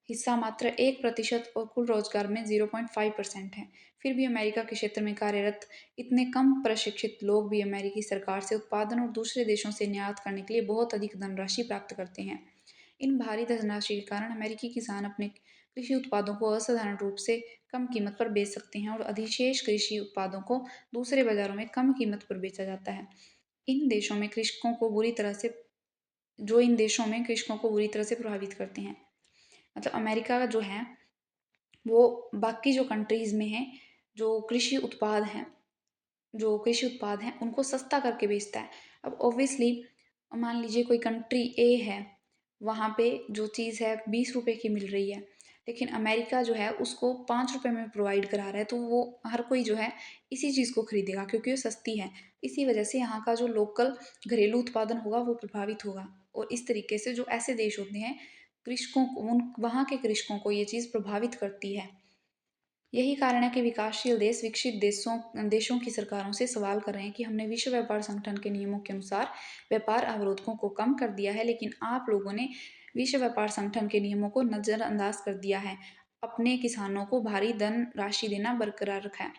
हिस्सा मात्र 1% और कुल रोजगार में 0.5% है। फिर भी अमेरिका के क्षेत्र में कार्यरत इतने कम प्रशिक्षित लोग भी अमेरिकी सरकार से उत्पादन और दूसरे देशों से निर्यात करने के लिए बहुत अधिक धनराशि प्राप्त करते हैं। इन भारी धनराशि के कारण अमेरिकी किसान अपने कृषि उत्पादों को असाधारण रूप से कम कीमत पर बेच सकते हैं और अधिशेष कृषि उत्पादों को दूसरे बाजारों में कम कीमत पर बेचा जाता है। इन देशों में कृषकों को बुरी तरह से जो इन देशों में कृषकों को बुरी तरह से प्रभावित करते हैं। मतलब अमेरिका का जो है वो बाकी जो कंट्रीज़ में है, जो कृषि उत्पाद हैं उनको सस्ता करके बेचता है। अब ऑब्वियसली मान लीजिए कोई कंट्री ए है, वहाँ पे जो चीज़ है 20 रुपए की मिल रही है, लेकिन अमेरिका जो है उसको 5 रुपए में प्रोवाइड करा रहा है, तो वो हर कोई जो है इसी चीज़ को खरीदेगा क्योंकि वो सस्ती है। इसी वजह से यहाँ का जो लोकल घरेलू उत्पादन होगा वो प्रभावित होगा, और इस तरीके से जो ऐसे देश होते हैं कृषकों को उन वहाँ के कृषकों को ये चीज़ प्रभावित करती है। यही कारण है कि विकासशील देश विकसित देशों की सरकारों से सवाल कर रहे हैं कि हमने विश्व व्यापार संगठन के नियमों के अनुसार व्यापार अवरोधकों को कम कर दिया है, लेकिन आप लोगों ने विश्व व्यापार संगठन के नियमों को नज़रअंदाज कर दिया है, अपने किसानों को भारी धन राशि देना बरकरार रखा है।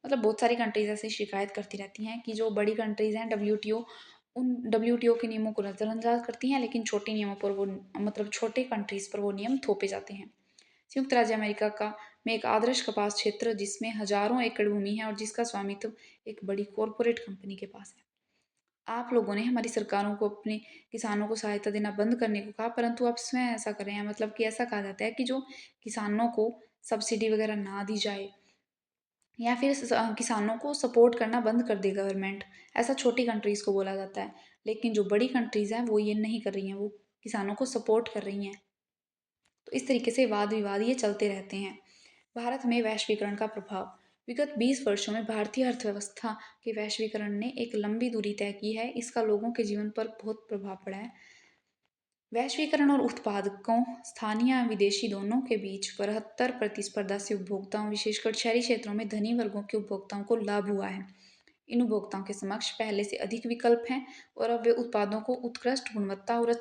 मतलब बहुत सारी कंट्रीज ऐसी शिकायत करती रहती हैं कि जो बड़ी कंट्रीज हैं WTO के नियमों को नज़रअंदाज करती हैं, लेकिन छोटे नियमों पर वो मतलब छोटे कंट्रीज पर वो नियम थोपे जाते हैं। संयुक्त राज्य अमेरिका का में एक आदर्श कपास क्षेत्र जिसमें हजारों एकड़ भूमि है और जिसका स्वामित्व एक बड़ी कॉरपोरेट कंपनी के पास है। आप लोगों ने हमारी सरकारों को अपने किसानों को सहायता देना बंद करने को कहा, परंतु आप स्वयं ऐसा कर रहे हैं। मतलब कि ऐसा कहा जाता है कि जो किसानों को सब्सिडी वगैरह ना दी जाए, या फिर किसानों को सपोर्ट करना बंद कर दे गवर्नमेंट, ऐसा छोटी कंट्रीज़ को बोला जाता है। लेकिन जो बड़ी कंट्रीज़ हैं वो ये नहीं कर रही हैं, वो किसानों को सपोर्ट कर रही हैं। तो इस तरीके से वाद विवाद ये चलते रहते हैं। भारत में वैश्वीकरण का प्रभाव। विगत 20 वर्षों में भारतीय अर्थव्यवस्था के वैश्वीकरण ने एक लंबी दूरी तय की है। इसका लोगों के जीवन पर बहुत प्रभाव पड़ा है। वैश्वीकरण और उत्पादकों स्थानीय या विदेशी दोनों के बीच बृहत्तर प्रतिस्पर्धा से उपभोक्ताओं, विशेषकर शहरी क्षेत्रों में धनी वर्गों के उपभोक्ताओं को लाभ हुआ है। इन उपभोक्ताओं के समक्ष पहले से अधिक विकल्प हैं और अब वे उत्पादों को उत्कृष्ट गुणवत्ता और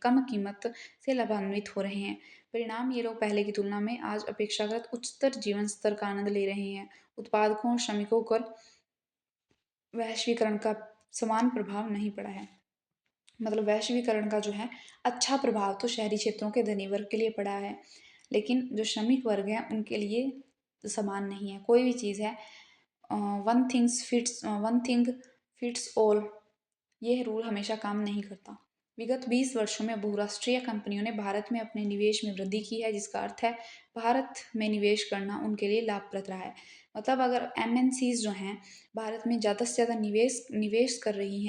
कम कीमत से लाभान्वित हो रहे हैं। परिणाम ये लोग पहले की तुलना में आज अपेक्षाकृत उच्चतर जीवन स्तर का आनंद ले रहे हैं। उत्पादकों और श्रमिकों पर वैश्वीकरण का समान प्रभाव नहीं पड़ा है। मतलब वैश्वीकरण का जो है अच्छा प्रभाव तो शहरी क्षेत्रों के धनी वर्ग के लिए पड़ा है, लेकिन जो श्रमिक वर्ग है उनके लिए समान नहीं है। कोई भी चीज़ है वन थिंग फिट्स ऑल, यह रूल हमेशा काम नहीं करता। विगत 20 वर्षों में बहुराष्ट्रीय कंपनियों ने भारत में अपने निवेश में वृद्धि की है, जिसका अर्थ है भारत में निवेश करना उनके लिए लाभप्रद रहा है। मतलब अगर एमएनसीज जो हैं भारत में ज़्यादा से ज़्यादा निवेश कर रही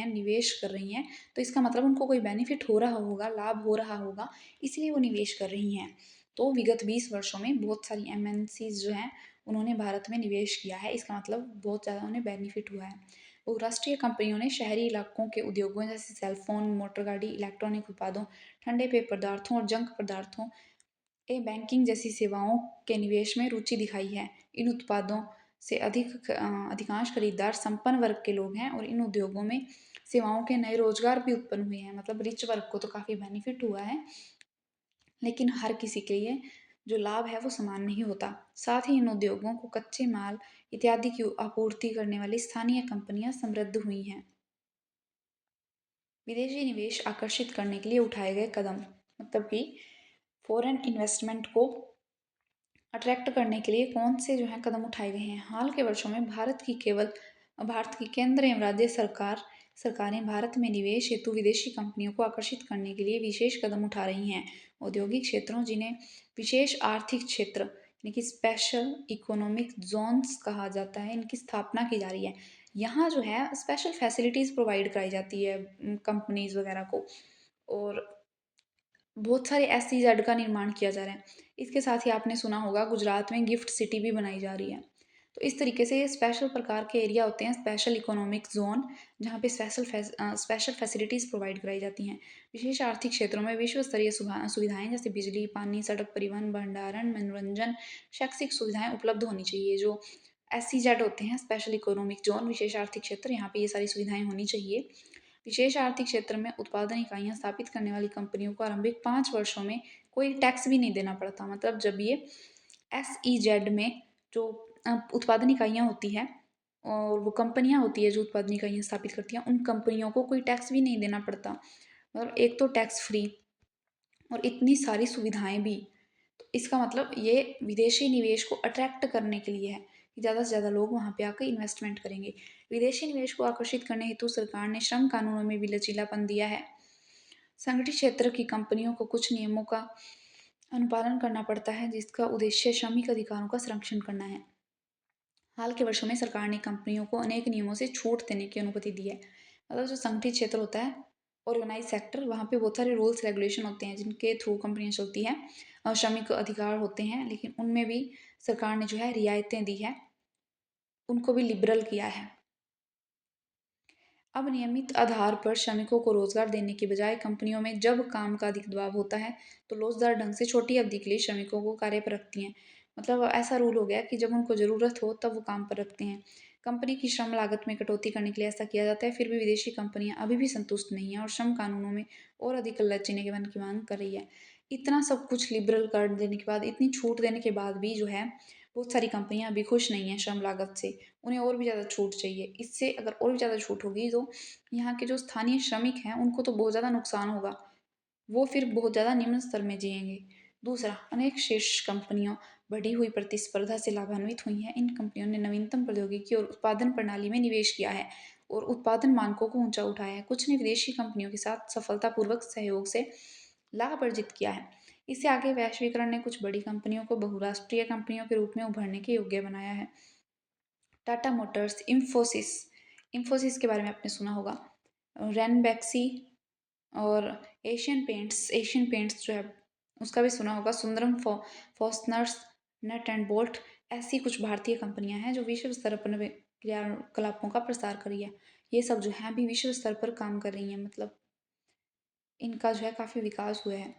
हैं, तो इसका मतलब उनको कोई बेनिफिट हो रहा होगा, लाभ हो रहा होगा, इसलिए वो निवेश कर रही हैं। तो विगत 20 वर्षों में बहुत सारी एमएनसीज जो हैं उन्होंने भारत में निवेश किया है, इसका मतलब बहुत ज़्यादा उन्हें बेनिफिट हुआ है। बहुराष्ट्रीय कंपनियों ने शहरी इलाकों के उद्योगों जैसे सेलफोन, मोटर गाड़ी, इलेक्ट्रॉनिक उत्पादों, ठंडे पेय पदार्थों और जंक पदार्थों बैंकिंग जैसी सेवाओं के निवेश में रुचि दिखाई है। इन उत्पादों से अधिकांश खरीदार संपन्न वर्ग के लोग हैं और इन उद्योगों में सेवाओं के नए रोजगार भी उत्पन्न हुए हैं। मतलब रिच वर्ग को तो काफ़ी बेनिफिट हुआ है, लेकिन हर किसी के लिए जो लाभ है वो समान नहीं होता। साथ ही इन उद्योगों को कच्चे माल इत्यादि की आपूर्ति करने वाली स्थानीय कंपनियां समृद्ध हुई हैं। विदेशी निवेश आकर्षित करने के लिए उठाए गए कदम, मतलब कि फॉरेन इन्वेस्टमेंट को अट्रैक्ट करने के लिए कौन से जो है कदम उठाए गए हैं। हाल के वर्षों में भारत की केंद्र एवं राज्य सरकारें भारत में निवेश हेतु विदेशी कंपनियों को आकर्षित करने के लिए विशेष कदम उठा रही हैं। औद्योगिक क्षेत्रों, जिन्हें विशेष आर्थिक क्षेत्र यानी कि स्पेशल इकोनॉमिक जोन्स कहा जाता है, इनकी स्थापना की जा रही है। यहाँ जो है स्पेशल फैसिलिटीज़ प्रोवाइड कराई जाती है कंपनीज वगैरह को, और बहुत सारे SEZ का निर्माण किया जा रहा है। इसके साथ ही आपने सुना होगा गुजरात में गिफ्ट सिटी भी बनाई जा रही है। तो इस तरीके से ये स्पेशल प्रकार के एरिया होते हैं, स्पेशल इकोनॉमिक जोन, जहाँ पे स्पेशल फैसिलिटीज़ प्रोवाइड कराई जाती हैं। विशेष आर्थिक क्षेत्रों में विश्व स्तरीय सुविधाएं जैसे बिजली, पानी, सड़क परिवहन, भंडारण, मनोरंजन, शैक्षिक सुविधाएं उपलब्ध होनी चाहिए। जो SEZ होते हैं, स्पेशल इकोनॉमिक जोन, विशेष आर्थिक क्षेत्र, यहाँ पे ये सारी सुविधाएं होनी चाहिए। विशेष आर्थिक क्षेत्र में उत्पादन इकाइयां स्थापित करने वाली कंपनियों को आरंभिक 5 वर्षों में कोई टैक्स भी नहीं देना पड़ता। मतलब जब ये SEZ में जो उत्पादन इकाइयां होती है और वो कंपनियां होती है जो उत्पादन इकाइयां स्थापित करती हैं, उन कंपनियों को कोई टैक्स भी नहीं देना पड़ता। मतलब एक तो टैक्स फ्री और इतनी सारी सुविधाएं भी। तो इसका मतलब ये विदेशी निवेश को अट्रैक्ट करने के लिए है कि ज़्यादा से ज़्यादा लोग वहाँ पे आकर इन्वेस्टमेंट करेंगे। विदेशी निवेश को आकर्षित करने हेतु सरकार ने श्रम कानूनों में भी लचीलापन दिया है। संगठित क्षेत्र की कंपनियों को कुछ नियमों का अनुपालन करना पड़ता है, जिसका उद्देश्य श्रमिक अधिकारों का संरक्षण करना है। हाल के वर्षों में सरकार ने कंपनियों को अनेक नियमों से छूट देने की अनुमति दी है। मतलब जो संगठित क्षेत्र होता है, ऑर्गेनाइज सेक्टर, वहाँ पे बहुत सारे रूल्स रेगुलेशन होते हैं जिनके थ्रू कंपनियां चलती हैं, और श्रमिक अधिकार होते हैं, लेकिन उनमें भी सरकार ने जो है रियायतें दी है, उनको भी लिबरल किया है। अब नियमित आधार पर श्रमिकों को रोजगार देने के बजाय कंपनियों में जब काम का अधिक दबाव होता है तो लोचदार ढंग से छोटी अवधि के लिए श्रमिकों को कार्य पर रखती हैं। मतलब ऐसा रूल हो गया कि जब उनको ज़रूरत हो तब वो काम पर रखते हैं। कंपनी की श्रम लागत में कटौती करने के लिए ऐसा किया जाता है। फिर भी विदेशी कंपनियां अभी भी संतुष्ट नहीं है और श्रम कानूनों में और अधिक लचीलेपन की मांग कर रही है। इतना सब कुछ लिबरल कर देने के बाद, इतनी छूट देने के बाद भी जो है बहुत सारी कंपनियां अभी खुश नहीं हैं श्रम लागत से। उन्हें और भी ज़्यादा छूट चाहिए। इससे अगर और भी ज़्यादा छूट होगी तो यहाँ के जो स्थानीय श्रमिक हैं उनको तो बहुत ज़्यादा नुकसान होगा, वो फिर बहुत ज़्यादा निम्न स्तर में जिएंगे। दूसरा, अनेक शीर्ष कंपनियों बढ़ी हुई प्रतिस्पर्धा से लाभान्वित हुई हैं। इन कंपनियों ने नवीनतम प्रौद्योगिकी और उत्पादन प्रणाली में निवेश किया है और उत्पादन मानकों को ऊंचा उठाया है। कुछ ने विदेशी कंपनियों के साथ सफलतापूर्वक सहयोग से लाभ अर्जित किया है। इससे आगे वैश्वीकरण ने कुछ बड़ी कंपनियों को बहुराष्ट्रीय कंपनियों के रूप में उभरने के योग्य बनाया है। टाटा मोटर्स, इंफोसिस, इंफोसिस के बारे में आपने सुना होगा, रैनबैक्सी और एशियन पेंट्स जो है उसका भी सुना होगा, सुंदरम फॉस्टनर्स, नट एंड बोल्ट। ऐसी कुछ भारतीय कंपनियां हैं जो विश्व स्तर पर क्रियाकलापों का प्रसार कर रही है। ये सब जो है अभी विश्व स्तर पर काम कर रही हैं, मतलब इनका जो है काफ़ी विकास हुआ है।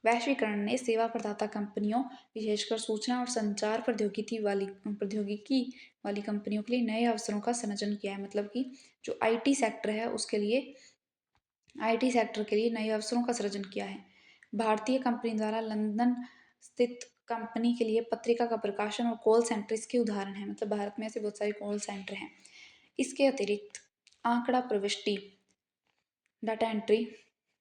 वैश्वीकरण ने सेवा प्रदाता कंपनियों, विशेषकर सूचना और संचार प्रौद्योगिकी वाली कंपनियों के लिए नए अवसरों का सृजन किया है। मतलब कि जो आईटी सेक्टर के लिए नए अवसरों का सृजन किया है। भारतीय कंपनी द्वारा लंदन स्थित कंपनी के लिए पत्रिका का प्रकाशन और कॉल सेंटर इसके उदाहरण है। मतलब भारत में ऐसे बहुत सारे कॉल सेंटर हैं। इसके अतिरिक्त आंकड़ा प्रविष्टि, डाटा एंट्री,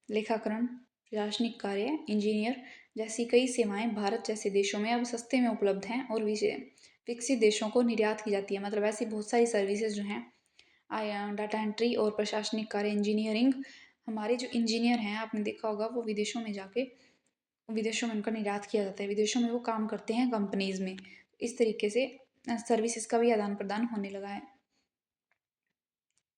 लेखाकरण, प्रशासनिक कार्य, इंजीनियर जैसी कई सेवाएं भारत जैसे देशों में अब सस्ते में उपलब्ध हैं और विकसित देशों को निर्यात की जाती है। मतलब ऐसी बहुत सारी सर्विसेज जो हैं डाटा एंट्री और प्रशासनिक कार्य, इंजीनियरिंग। हमारे जो इंजीनियर हैं, आपने देखा होगा, वो विदेशों में जाके विदेशों में उनका निर्यात किया जाता है, विदेशों में वो काम करते हैं कंपनीज में। इस तरीके से सर्विसेज का भी आदान प्रदान होने लगा है।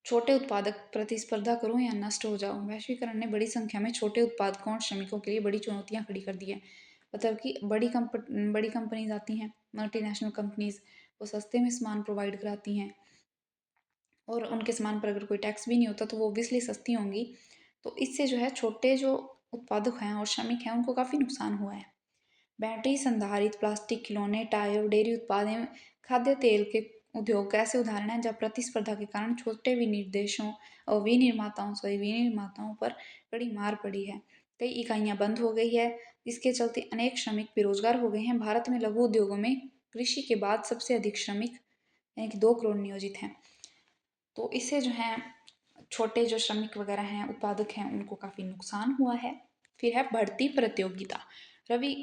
छोटे उत्पादक, प्रतिस्पर्धा करूं या नष्ट हो जाऊं। वैश्वीकरण ने बड़ी संख्या में छोटे उत्पादकों और श्रमिकों के लिए बड़ी चुनौतियां खड़ी कर दी है। मतलब कि बड़ी कंपनीज आती हैं, मल्टीनेशनल कंपनीज, वो सस्ते में सामान प्रोवाइड कराती हैं, और उनके सामान पर अगर कोई टैक्स भी नहीं होता तो वो ऑब्वियसली सस्ती होंगी। तो इससे जो है छोटे जो उत्पादक हैं और श्रमिक हैं उनको काफ़ी नुकसान हुआ है। बैटरी संधारित प्लास्टिक, खिलौने, टायर, डेयरी उत्पाद एवं खाद्य तेल के उद्योग ऐसे उदाहरण हैं जहाँ प्रतिस्पर्धा के कारण छोटे विनिर्देशों और विनिर्माताओं पर बड़ी मार पड़ी है। कई इकाइयां बंद हो गई है, जिसके चलते अनेक श्रमिक बेरोजगार हो गए हैं। भारत में लघु उद्योगों में कृषि के बाद सबसे अधिक श्रमिक, यानी कि 2 करोड़ नियोजित हैं। तो इससे जो है छोटे जो श्रमिक वगैरह हैं, उत्पादक हैं, उनको काफ़ी नुकसान हुआ है। फिर है बढ़ती प्रतियोगिता। रवि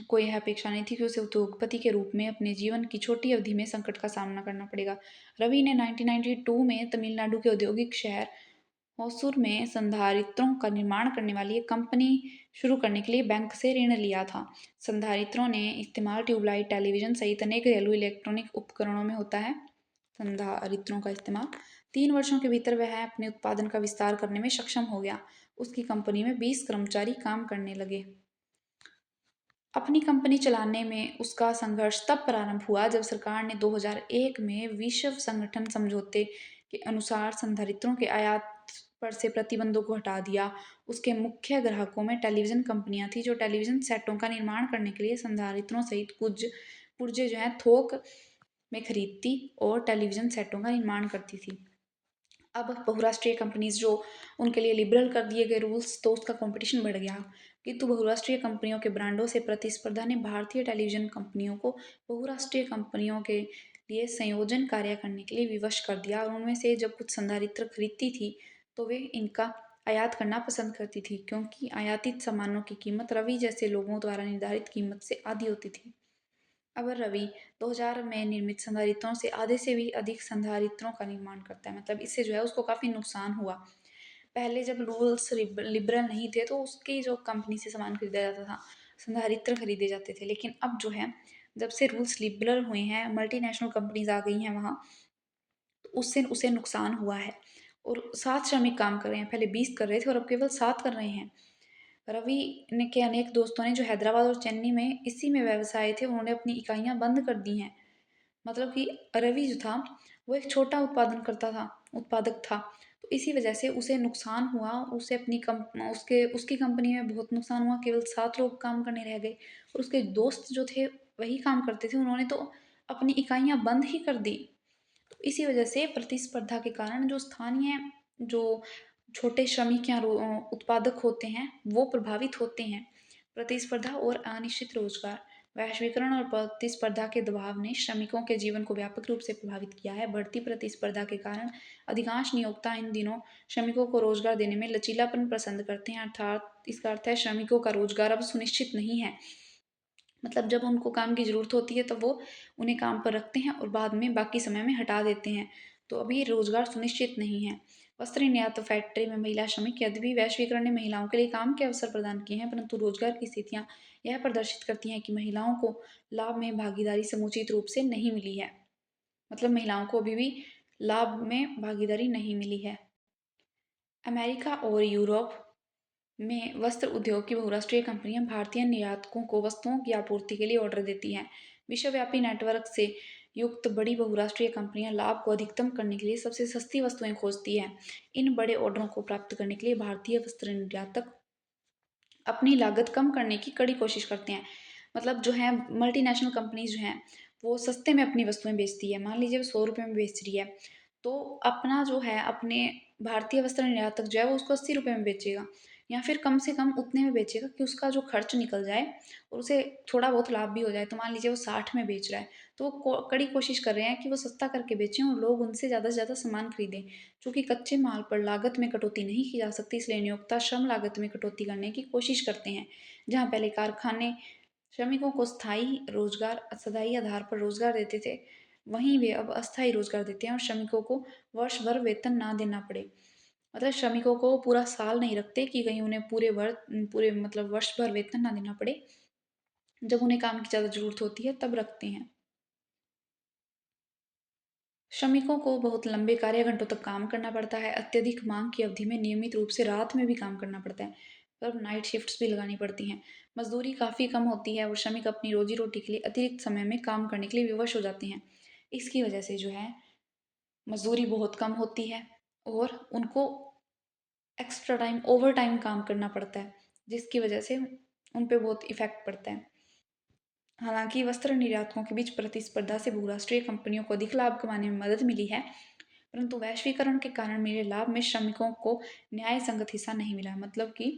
को यह अपेक्षा नहीं थी कि उसे उद्योगपति के रूप में अपने जीवन की छोटी अवधि में संकट का सामना करना पड़ेगा। रवि ने 1992 में तमिलनाडु के औद्योगिक शहर होसुर में संधारित्रों का निर्माण करने वाली एक कंपनी शुरू करने के लिए बैंक से ऋण लिया था। संधारित्रों ने इस्तेमाल ट्यूबलाइट, टेलीविजन सहित अनेक घरेलू इलेक्ट्रॉनिक उपकरणों में होता है। संधारित्रों का इस्तेमाल 3 वर्षों के भीतर वह अपने उत्पादन का विस्तार करने में सक्षम हो गया। उसकी कंपनी में 20 कर्मचारी काम करने लगे। अपनी कंपनी चलाने में उसका संघर्ष तब प्रारंभ हुआ जब सरकार ने 2001 में विश्व संगठन समझौते के अनुसार संधारित्रों के आयात पर से प्रतिबंधों को हटा दिया। उसके मुख्य ग्राहकों में टेलीविजन कंपनियां थी, जो टेलीविजन सेटों का निर्माण करने के लिए संधारित्रों सहित कुछ पुर्जे जो है थोक में खरीदती और टेलीविजन सेटों का निर्माण करती थी। अब बहुराष्ट्रीय कंपनीज जो उनके लिए लिबरल कर दिए गए रूल्स, तो उसका कंपटीशन बढ़ गया। किंतु बहुराष्ट्रीय कंपनियों के ब्रांडों से प्रतिस्पर्धा ने भारतीय टेलीविजन कंपनियों को बहुराष्ट्रीय कंपनियों के लिए संयोजन कार्य करने के लिए विवश कर दिया, और उनमें से जब कुछ संधारित्र खरीदती थी तो वे इनका आयात करना पसंद करती थी, क्योंकि आयातित सामानों की कीमत रवि जैसे लोगों द्वारा निर्धारित कीमत से आधी होती थी। अब रवि 2000 में निर्मित संधारित्रों से आधे से भी अधिक संधारित्रों का निर्माण करता है। मतलब इससे जो है उसको काफ़ी नुकसान हुआ। पहले जब रूल्स लिबरल नहीं थे तो उसकी जो कंपनी से सामान खरीदा जाता था, संधारित्र खरीदे जाते थे, लेकिन अब जो है जब से रूल्स लिबरल हुए हैं, मल्टीनेशनल कंपनीज आ गई हैं वहाँ, तो उससे उसे नुकसान हुआ है। और 7 श्रमिक काम कर रहे हैं, पहले 20 कर रहे थे और अब केवल 7 कर रहे हैं। रवि ने के अनेक दोस्तों ने जो हैदराबाद और चेन्नई में इसी में व्यवसाय थे, उन्होंने अपनी इकाइयां बंद कर दी हैं। मतलब कि रवि जो था वो एक छोटा उत्पादक था, तो इसी वजह से उसे नुकसान हुआ। उसे अपनी उसकी कंपनी में बहुत नुकसान हुआ, केवल 7 लोग काम करने रह गए, और उसके दोस्त जो थे वही काम करते थे, उन्होंने तो अपनी इकाइयां बंद ही कर दी। तो इसी वजह से प्रतिस्पर्धा के कारण जो स्थानीय जो छोटे श्रमिक या उत्पादक होते हैं वो प्रभावित होते हैं। प्रतिस्पर्धा और अनिश्चित रोजगार। वैश्वीकरण और प्रतिस्पर्धा के दबाव ने श्रमिकों के जीवन को व्यापक रूप से प्रभावित किया है। बढ़ती प्रतिस्पर्धा के कारण अधिकांश नियोक्ता इन दिनों श्रमिकों को रोजगार देने में लचीलापन पसंद करते हैं, अर्थात इसका अर्थ है श्रमिकों का रोजगार अब सुनिश्चित नहीं है। मतलब जब उनको काम की ज़रूरत होती है तब वो उन्हें काम पर रखते हैं और बाद में बाकी समय में हटा देते हैं। तो अभी रोजगार सुनिश्चित नहीं है। वस्त्र निर्यात फैक्ट्री में महिला श्रमिक। यद्यपि वैश्वीकरण ने महिलाओं के लिए काम के अवसर प्रदान किए हैं, परंतु रोजगार की स्थितियां यह प्रदर्शित करती हैं कि महिलाओं को लाभ में भागीदारी समुचित रूप से नहीं मिली है। मतलब महिलाओं को अभी भी लाभ में भागीदारी नहीं मिली है। अमेरिका और यूरोप में वस्त्र उद्योग की बहुराष्ट्रीय कंपनियां भारतीय निर्यातकों को वस्तुओं की आपूर्ति के लिए ऑर्डर देती हैं। विश्वव्यापी नेटवर्क से युक्त बड़ी बहुराष्ट्रीय कंपनियां लाभ को अधिकतम करने के लिए सबसे सस्ती वस्तुएं खोजती हैं। इन बड़े ऑर्डरों को प्राप्त करने के लिए भारतीय वस्त्र निर्यातक अपनी लागत कम करने की कड़ी कोशिश करते हैं। मतलब जो है मल्टीनेशनल कंपनीज जो हैं वो सस्ते में अपनी वस्तुएं बेचती है। मान लीजिए वो 100 रुपये में बेच रही है, तो अपना जो है अपने भारतीय वस्त्र निर्यातक जो है वो उसको 80 रुपये में बेचेगा, या फिर कम से कम उतने में बेचेगा कि उसका जो खर्च निकल जाए और उसे थोड़ा बहुत लाभ भी हो जाए। तो मान लीजिए वो 60 में बेच रहा है, तो वो कड़ी कोशिश कर रहे हैं कि वो सस्ता करके बेचें और लोग उनसे ज़्यादा से ज़्यादा सामान खरीदें। चूँकि कच्चे माल पर लागत में कटौती नहीं की जा सकती, इसलिए नियोक्ता श्रम लागत में कटौती करने की कोशिश करते हैं। जहाँ पहले कारखाने श्रमिकों को स्थायी आधार पर रोजगार देते थे, वहीं वे अब अस्थायी रोजगार देते हैं और श्रमिकों को वर्ष भर वेतन ना देना पड़े। मतलब श्रमिकों को पूरा साल नहीं रखते कि कहीं उन्हें पूरे मतलब वर्ष भर वेतन ना देना पड़े। जब उन्हें काम की ज़्यादा ज़रूरत होती है तब रखते हैं। श्रमिकों को बहुत लंबे कार्य घंटों तक काम करना पड़ता है। अत्यधिक मांग की अवधि में नियमित रूप से रात में भी काम करना पड़ता है। मतलब नाइट शिफ्ट्स भी लगानी पड़ती हैं। मजदूरी काफ़ी कम होती है और श्रमिक अपनी रोजी रोटी के लिए अतिरिक्त समय में काम करने के लिए विवश हो जाते हैं। इसकी वजह से जो है मजदूरी बहुत कम होती है और उनको एक्स्ट्रा टाइम ओवर टाइम काम करना पड़ता है, जिसकी वजह से उन पे बहुत इफेक्ट पड़ता है। हालांकि वस्त्र निर्यातकों के बीच प्रतिस्पर्धा से बहुराष्ट्रीय कंपनियों को अधिक लाभ कमाने में मदद मिली है, परंतु वैश्वीकरण के कारण मिले लाभ में श्रमिकों को न्याय संगत हिस्सा नहीं मिला। मतलब कि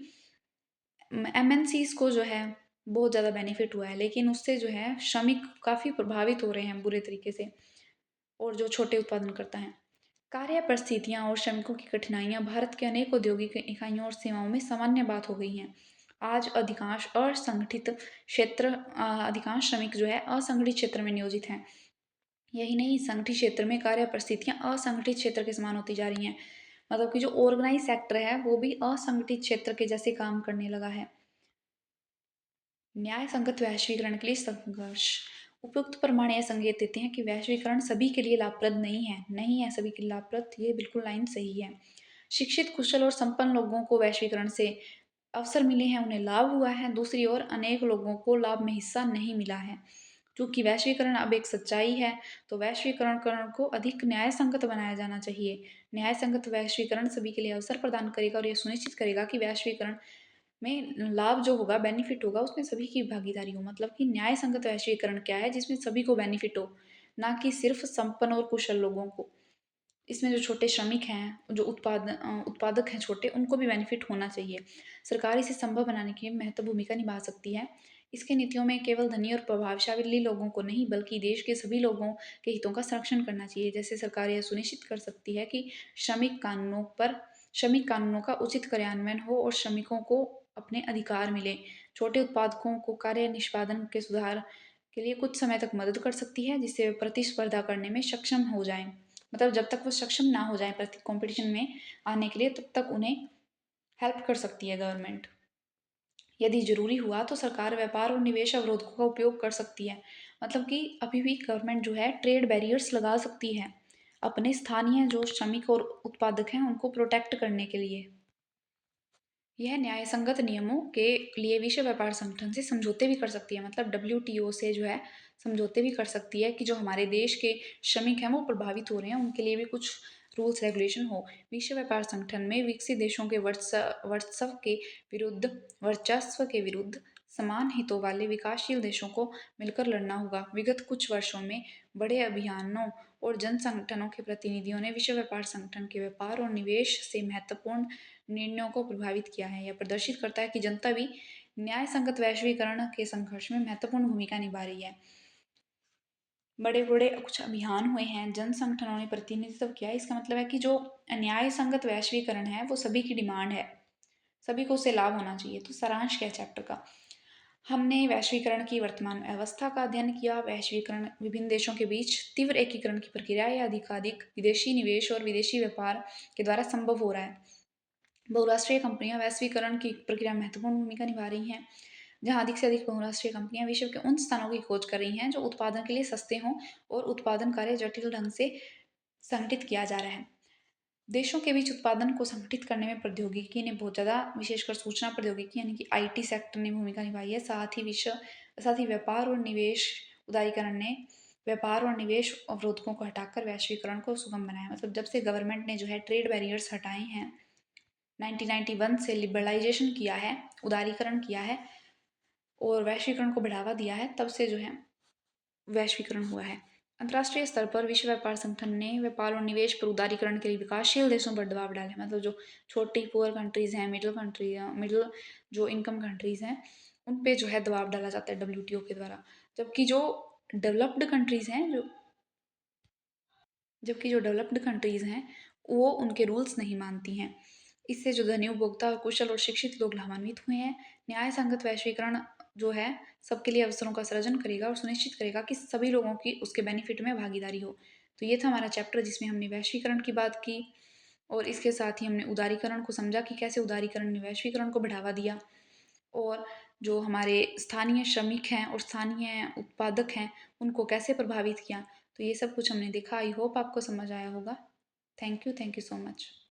एमएनसीज को जो है बहुत ज़्यादा बेनिफिट हुआ है, लेकिन उससे जो है श्रमिक काफ़ी प्रभावित हो रहे हैं बुरे तरीके से, और जो छोटे उत्पादन करता है। कार्य परिस्थितियां और श्रमिकों की कठिनाइयां भारत के अनेक औद्योगिक इकाइयों और सेवाओं में सामान्य बात हो गई हैं। आज अधिकांश श्रमिक जो है असंगठित क्षेत्र में नियोजित हैं। यही नहीं, संगठित क्षेत्र में कार्य परिस्थितियां असंगठित क्षेत्र के समान होती जा रही हैं। मतलब कि जो ऑर्गेनाइज सेक्टर है वो भी असंगठित क्षेत्र के जैसे काम करने लगा है। न्याय संगत वैश्वीकरण के लिए संघर्ष। उपयुक्त प्रमाण यह संकेत देते हैं कि वैश्वीकरण सभी के लिए लाभप्रद नहीं है सभी के लिए लाभप्रद। ये बिल्कुल लाइन सही है। शिक्षित, कुशल और संपन्न लोगों को वैश्वीकरण से अवसर मिले हैं, उन्हें लाभ हुआ है। दूसरी ओर अनेक लोगों को लाभ में हिस्सा नहीं मिला है। क्योंकि वैश्वीकरण अब एक सच्चाई है, तो वैश्वीकरण को अधिक न्याय संगत बनाया जाना चाहिए। न्याय संगत वैश्वीकरण सभी के लिए अवसर प्रदान करेगा और यह सुनिश्चित करेगा कि वैश्वीकरण में लाभ जो होगा, बेनिफिट होगा, उसमें सभी की भागीदारी हो। मतलब कि न्याय संगत वैश्वीकरण क्या है, जिसमें सभी को बेनिफिट हो, ना कि सिर्फ संपन्न और कुशल लोगों को। इसमें जो छोटे श्रमिक हैं, जो उत्पादक हैं छोटे, उनको भी बेनिफिट होना चाहिए। सरकार इसे संभव बनाने की महत्वपूर्ण भूमिका निभा सकती है। इसके नीतियों में केवल धनी और प्रभावशाली लोगों को नहीं, बल्कि देश के सभी लोगों के हितों का संरक्षण करना चाहिए। जैसे सरकार यह सुनिश्चित कर सकती है कि श्रमिक कानूनों का उचित कार्यान्वयन हो और श्रमिकों को अपने अधिकार मिले। छोटे उत्पादकों को कार्य निष्पादन के सुधार के लिए कुछ समय तक मदद कर सकती है, जिससे वे प्रतिस्पर्धा करने में सक्षम हो जाएं। मतलब जब तक वो सक्षम ना हो जाए प्रति कंपटीशन में आने के लिए, तब तक उन्हें हेल्प कर सकती है गवर्नमेंट। यदि जरूरी हुआ तो सरकार व्यापार और निवेश अवरोधों का उपयोग कर सकती है। मतलब कि अभी भी गवर्नमेंट जो है ट्रेड बैरियर्स लगा सकती है अपने स्थानीय जो श्रमिक और उत्पादक हैं उनको प्रोटेक्ट करने के लिए। यह न्यायसंगत नियमों के लिए विश्व व्यापार संगठन से समझौते भी कर सकती है। मतलब डब्ल्यूटीओ से जो है समझौते भी कर सकती है कि जो हमारे देश के श्रमिक हैं वो प्रभावित हो रहे हैं, उनके लिए भी कुछ रूल्स रेगुलेशन हो। विश्व व्यापार संगठन में विकसित देशों के वर्चस्व के विरुद्ध समान हितों वाले विकासशील देशों को मिलकर लड़ना होगा। विगत कुछ वर्षों में बड़े अभियानों और जन संगठनों के प्रतिनिधियों ने विश्व व्यापार संगठन के व्यापार और निवेश से महत्वपूर्ण निर्णयों को प्रभावित किया है। यह प्रदर्शित करता है कि जनता भी न्याय संगत वैश्वीकरण के संघर्ष में महत्वपूर्ण भूमिका निभा रही है। बड़े बड़े कुछ अभियान हुए हैं, जन संगठनों ने प्रतिनिधित्व किया। इसका मतलब है कि जो न्याय संगत वैश्वीकरण है वो सभी की डिमांड है, सभी को उससे लाभ होना चाहिए। तो सारांश क्या है चैप्टर का? हमने वैश्वीकरण की वर्तमान अवस्था का अध्ययन किया। वैश्वीकरण विभिन्न देशों के बीच तीव्र एकीकरण की प्रक्रिया या अधिकाधिक विदेशी निवेश और विदेशी व्यापार के द्वारा संभव हो रहा है। बहुराष्ट्रीय कंपनियां वैश्वीकरण की प्रक्रिया में महत्वपूर्ण भूमिका निभा रही हैं, जहां अधिक से अधिक बहुराष्ट्रीय कंपनियां विश्व के उन स्थानों की खोज कर रही हैं जो उत्पादन के लिए सस्ते हों और उत्पादन कार्य जटिल ढंग से संगठित किया जा रहा है। देशों के बीच उत्पादन को संगठित करने में प्रौद्योगिकी ने बहुत ज़्यादा, विशेषकर सूचना प्रौद्योगिकी यानी कि आईटी सेक्टर ने भूमिका निभाई है। साथ ही व्यापार और निवेश उदारीकरण ने व्यापार और निवेश अवरोधकों को हटाकर वैश्वीकरण को सुगम बनाया। मतलब जब से गवर्नमेंट ने जो है ट्रेड बैरियर्स हटाए हैं, 1991 से लिबरलाइजेशन किया है, उदारीकरण किया है और वैश्वीकरण को बढ़ावा दिया है, तब से जो है वैश्वीकरण हुआ है। अंतर्राष्ट्रीय स्तर पर विश्व व्यापार संगठन ने व्यापार और निवेश पर उदारीकरण के लिए विकासशील देशों पर दबाव डाला है। मतलब जो छोटी पुअर कंट्रीज हैं, मिडिल जो इनकम कंट्रीज हैं, उन पे जो है दबाव डाला जाता है डब्ल्यूटीओ के द्वारा। जबकि जो डेवलप्ड कंट्रीज हैं जो जबकि जो डेवलप्ड कंट्रीज हैं वो उनके रूल्स नहीं मानती हैं। इससे जो धनी उपभोक्ता और कुशल और शिक्षित लोग लाभान्वित हुए हैं। न्याय संगत वैश्वीकरण जो है सबके लिए अवसरों का सृजन करेगा और सुनिश्चित करेगा कि सभी लोगों की उसके बेनिफिट में भागीदारी हो। तो ये था हमारा चैप्टर जिसमें हमने वैश्वीकरण की बात की और इसके साथ ही हमने उदारीकरण को समझा कि कैसे उदारीकरण ने वैश्वीकरण को बढ़ावा दिया और जो हमारे स्थानीय श्रमिक हैं और स्थानीय उत्पादक हैं उनको कैसे प्रभावित किया। तो ये सब कुछ हमने देखा। आई होप आपको समझ आया होगा। Thank you so much.